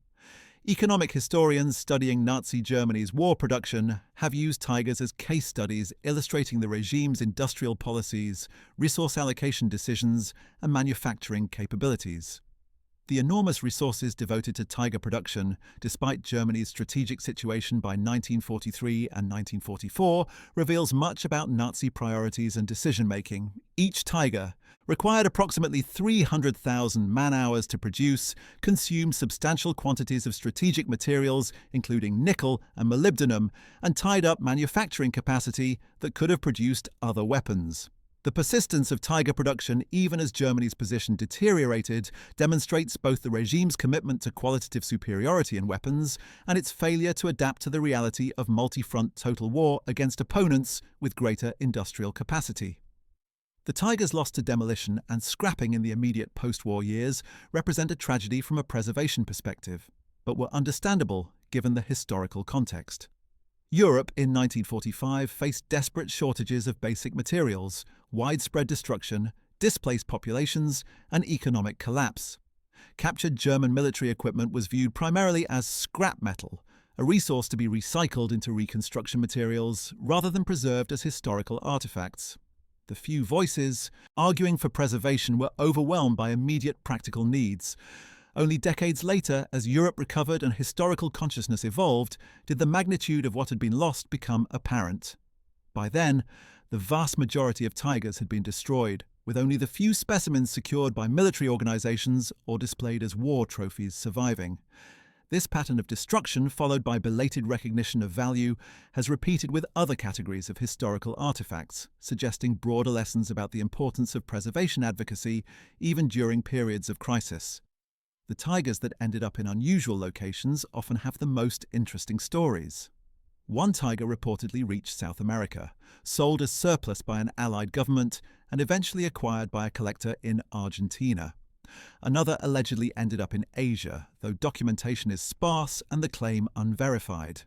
Economic historians studying Nazi Germany's war production have used tigers as case studies illustrating the regime's industrial policies, resource allocation decisions, and manufacturing capabilities. The enormous resources devoted to tiger production, despite Germany's strategic situation by 1943 and 1944, reveals much about Nazi priorities and decision-making. Each tiger required approximately 300,000 man-hours to produce, consumed substantial quantities of strategic materials, including nickel and molybdenum, and tied up manufacturing capacity that could have produced other weapons. The persistence of tiger production, even as Germany's position deteriorated, demonstrates both the regime's commitment to qualitative superiority in weapons and its failure to adapt to the reality of multi-front total war against opponents with greater industrial capacity. The tigers lost to demolition and scrapping in the immediate post-war years represent a tragedy from a preservation perspective, but were understandable given the historical context. Europe in 1945 faced desperate shortages of basic materials, widespread destruction, displaced populations, and economic collapse. Captured German military equipment was viewed primarily as scrap metal, a resource to be recycled into reconstruction materials rather than preserved as historical artifacts. The few voices arguing for preservation were overwhelmed by immediate practical needs. Only decades later, as Europe recovered and historical consciousness evolved, did the magnitude of what had been lost become apparent. By then, the vast majority of tigers had been destroyed, with only the few specimens secured by military organizations or displayed as war trophies surviving. This pattern of destruction, followed by belated recognition of value, has repeated with other categories of historical artifacts, suggesting broader lessons about the importance of preservation advocacy even during periods of crisis. The tigers that ended up in unusual locations often have the most interesting stories. One tiger reportedly reached South America, sold as surplus by an allied government, and eventually acquired by a collector in Argentina. Another allegedly ended up in Asia, though documentation is sparse and the claim unverified.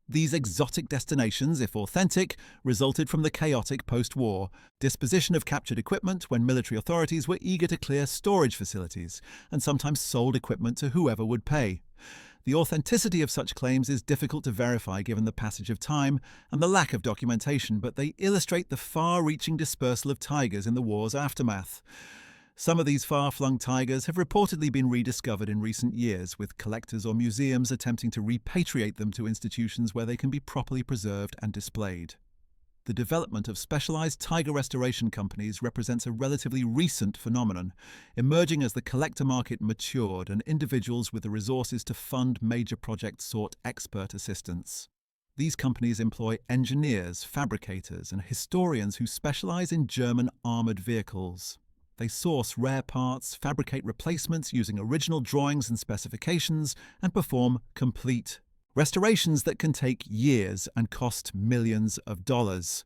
These exotic destinations, if authentic, resulted from the chaotic post-war disposition of captured equipment when military authorities were eager to clear storage facilities and sometimes sold equipment to whoever would pay. The authenticity of such claims is difficult to verify given the passage of time and the lack of documentation, but they illustrate the far-reaching dispersal of tigers in the war's aftermath. Some of these far-flung tigers have reportedly been rediscovered in recent years, with collectors or museums attempting to repatriate them to institutions where they can be properly preserved and displayed. The development of specialized tiger restoration companies represents a relatively recent phenomenon, emerging as the collector market matured and individuals with the resources to fund major projects sought expert assistance. These companies employ engineers, fabricators, and historians who specialize in German armored vehicles. They source rare parts, fabricate replacements using original drawings and specifications, and perform complete restorations that can take years and cost millions of dollars.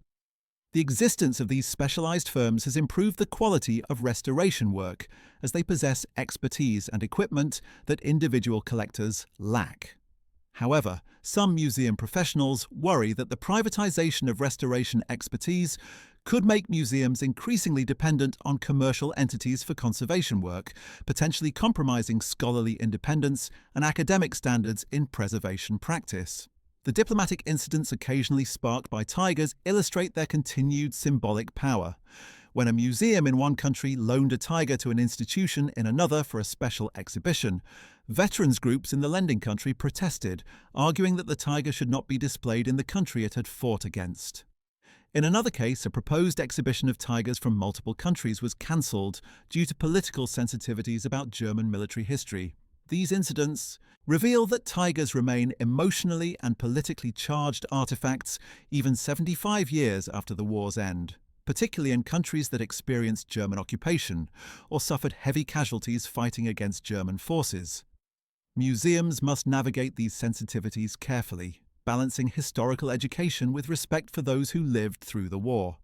The existence of these specialized firms has improved the quality of restoration work, as they possess expertise and equipment that individual collectors lack. However, some museum professionals worry that the privatization of restoration expertise could make museums increasingly dependent on commercial entities for conservation work, potentially compromising scholarly independence and academic standards in preservation practice. The diplomatic incidents occasionally sparked by tigers illustrate their continued symbolic power. When a museum in one country loaned a tiger to an institution in another for a special exhibition, veterans groups in the lending country protested, arguing that the tiger should not be displayed in the country it had fought against. In another case, a proposed exhibition of tigers from multiple countries was cancelled due to political sensitivities about German military history. These incidents reveal that tigers remain emotionally and politically charged artifacts even 75 years after the war's end, particularly in countries that experienced German occupation or suffered heavy casualties fighting against German forces. Museums must navigate these sensitivities carefully, balancing historical education with respect for those who lived through the war.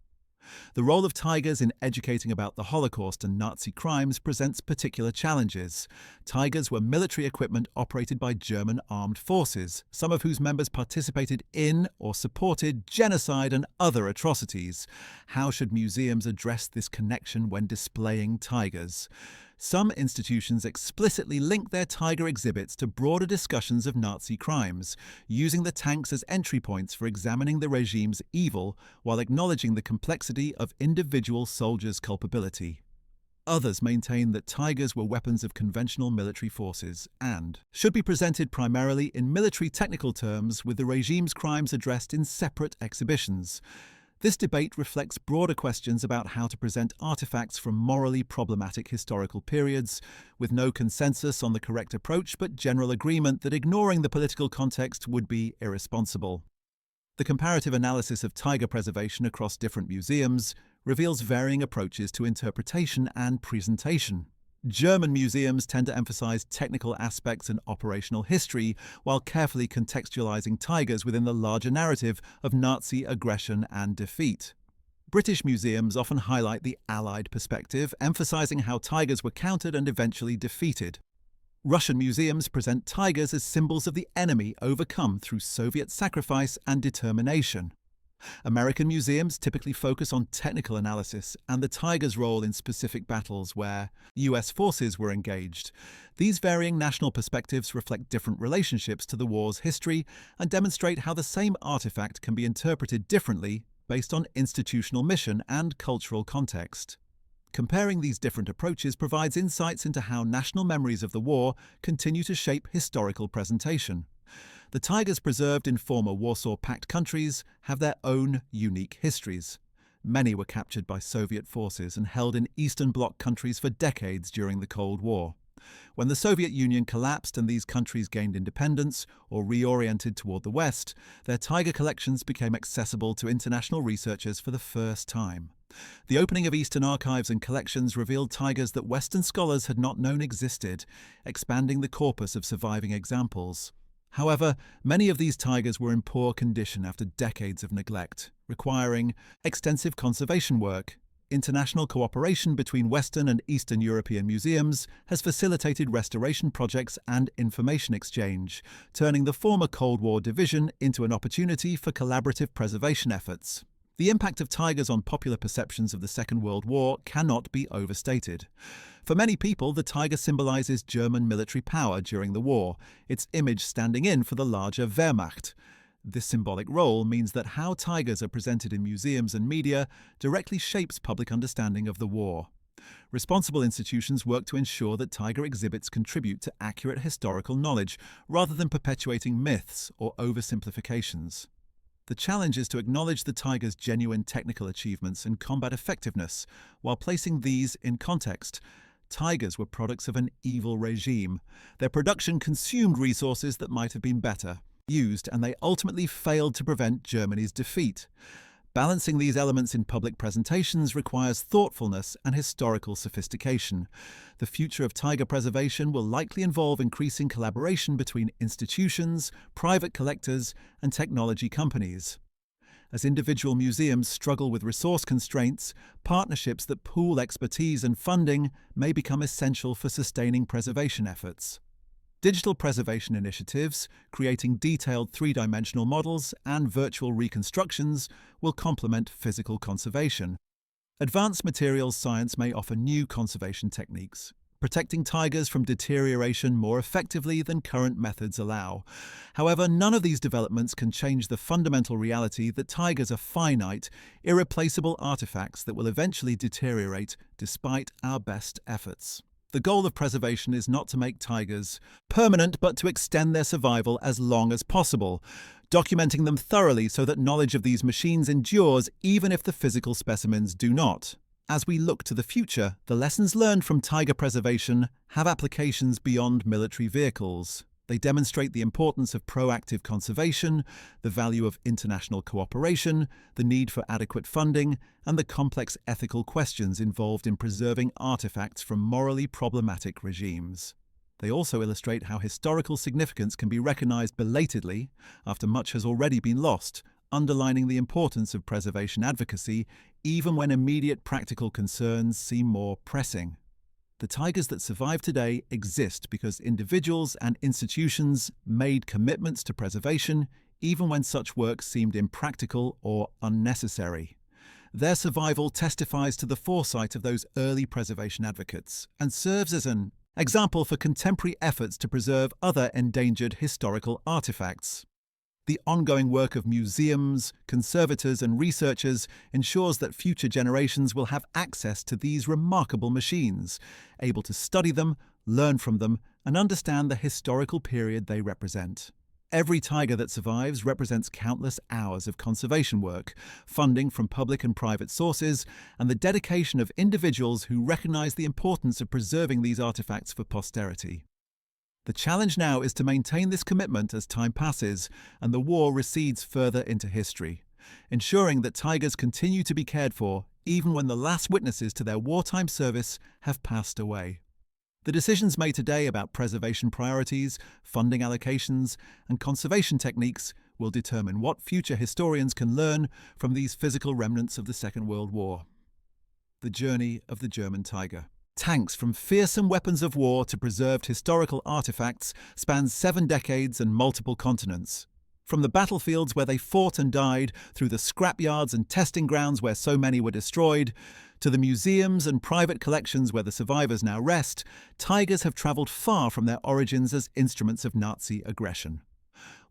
The role of tigers in educating about the Holocaust and Nazi crimes presents particular challenges. Tigers were military equipment operated by German armed forces, some of whose members participated in or supported genocide and other atrocities. How should museums address this connection when displaying tigers? Some institutions explicitly link their tiger exhibits to broader discussions of Nazi crimes, using the tanks as entry points for examining the regime's evil while acknowledging the complexity of individual soldiers' culpability. Others maintain that tigers were weapons of conventional military forces and should be presented primarily in military technical terms, with the regime's crimes addressed in separate exhibitions. This debate reflects broader questions about how to present artifacts from morally problematic historical periods, with no consensus on the correct approach but general agreement that ignoring the political context would be irresponsible. The comparative analysis of tiger preservation across different museums reveals varying approaches to interpretation and presentation. German museums tend to emphasize technical aspects and operational history, while carefully contextualizing tigers within the larger narrative of Nazi aggression and defeat. British museums often highlight the Allied perspective, emphasizing how tigers were countered and eventually defeated. Russian museums present tigers as symbols of the enemy overcome through Soviet sacrifice and determination. American museums typically focus on technical analysis and the tiger's role in specific battles where US forces were engaged. These varying national perspectives reflect different relationships to the war's history and demonstrate how the same artifact can be interpreted differently based on institutional mission and cultural context. Comparing these different approaches provides insights into how national memories of the war continue to shape historical presentation. The tigers preserved in former Warsaw Pact countries have their own unique histories. Many were captured by Soviet forces and held in Eastern Bloc countries for decades during the Cold War. When the Soviet Union collapsed and these countries gained independence or reoriented toward the West, their tiger collections became accessible to international researchers for the first time. The opening of Eastern archives and collections revealed tigers that Western scholars had not known existed, expanding the corpus of surviving examples. However, many of these tigers were in poor condition after decades of neglect, requiring extensive conservation work. International cooperation between Western and Eastern European museums has facilitated restoration projects and information exchange, turning the former Cold War division into an opportunity for collaborative preservation efforts. The impact of tigers on popular perceptions of the Second World War cannot be overstated. For many people, the tiger symbolizes German military power during the war, its image standing in for the larger Wehrmacht. This symbolic role means that how tigers are presented in museums and media directly shapes public understanding of the war. Responsible institutions work to ensure that tiger exhibits contribute to accurate historical knowledge rather than perpetuating myths or oversimplifications. The challenge is to acknowledge the tiger's genuine technical achievements and combat effectiveness while placing these in context. Tigers were products of an evil regime. Their production consumed resources that might have been better used, and they ultimately failed to prevent Germany's defeat. Balancing these elements in public presentations requires thoughtfulness and historical sophistication. The future of tiger preservation will likely involve increasing collaboration between institutions, private collectors, and technology companies. As individual museums struggle with resource constraints, partnerships that pool expertise and funding may become essential for sustaining preservation efforts. Digital preservation initiatives, creating detailed three-dimensional models and virtual reconstructions, will complement physical conservation. Advanced materials science may offer new conservation techniques, protecting tigers from deterioration more effectively than current methods allow. However, none of these developments can change the fundamental reality that tigers are finite, irreplaceable artifacts that will eventually deteriorate despite our best efforts. The goal of preservation is not to make tigers permanent, but to extend their survival as long as possible, documenting them thoroughly so that knowledge of these machines endures even if the physical specimens do not. As we look to the future, the lessons learned from tiger preservation have applications beyond military vehicles. They demonstrate the importance of proactive conservation, the value of international cooperation, the need for adequate funding, and the complex ethical questions involved in preserving artifacts from morally problematic regimes. They also illustrate how historical significance can be recognized belatedly after much has already been lost, underlining the importance of preservation advocacy even when immediate practical concerns seem more pressing. The tigers that survive today exist because individuals and institutions made commitments to preservation even when such work seemed impractical or unnecessary. Their survival testifies to the foresight of those early preservation advocates and serves as an example for contemporary efforts to preserve other endangered historical artifacts. The ongoing work of museums, conservators, and researchers ensures that future generations will have access to these remarkable machines, able to study them, learn from them, and understand the historical period they represent. Every tiger that survives represents countless hours of conservation work, funding from public and private sources, and the dedication of individuals who recognize the importance of preserving these artifacts for posterity. The challenge now is to maintain this commitment as time passes and the war recedes further into history, ensuring that tigers continue to be cared for even when the last witnesses to their wartime service have passed away. The decisions made today about preservation priorities, funding allocations, and conservation techniques will determine what future historians can learn from these physical remnants of the Second World War. The journey of the German tiger. Tanks from fearsome weapons of war to preserved historical artifacts span 7 decades and multiple continents. From the battlefields where they fought and died, through the scrapyards and testing grounds where so many were destroyed, to the museums and private collections where the survivors now rest, tigers have travelled far from their origins as instruments of Nazi aggression.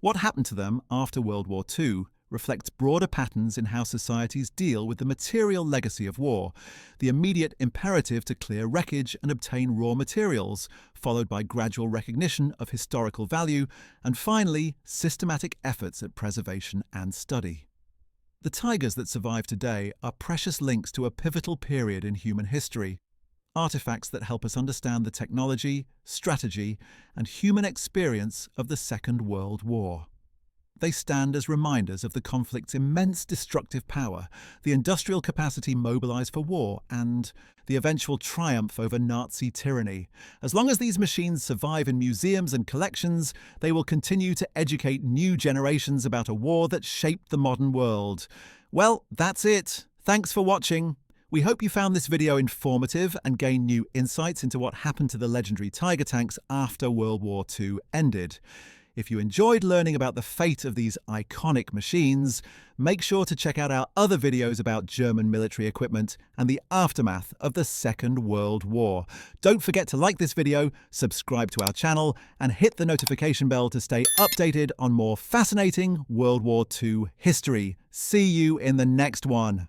What happened to them after World War II reflects broader patterns in how societies deal with the material legacy of war, the immediate imperative to clear wreckage and obtain raw materials, followed by gradual recognition of historical value, and finally, systematic efforts at preservation and study. The tigers that survive today are precious links to a pivotal period in human history, artifacts that help us understand the technology, strategy, and human experience of the Second World War. They stand as reminders of the conflict's immense destructive power, the industrial capacity mobilized for war, and the eventual triumph over Nazi tyranny. As long as these machines survive in museums and collections, they will continue to educate new generations about a war that shaped the modern world. Well, that's it. Thanks for watching. We hope you found this video informative and gained new insights into what happened to the legendary Tiger tanks after World War II ended. If you enjoyed learning about the fate of these iconic machines, make sure to check out our other videos about German military equipment and the aftermath of the Second World War. Don't forget to like this video, subscribe to our channel, and hit the notification bell to stay updated on more fascinating World War II history. See you in the next one.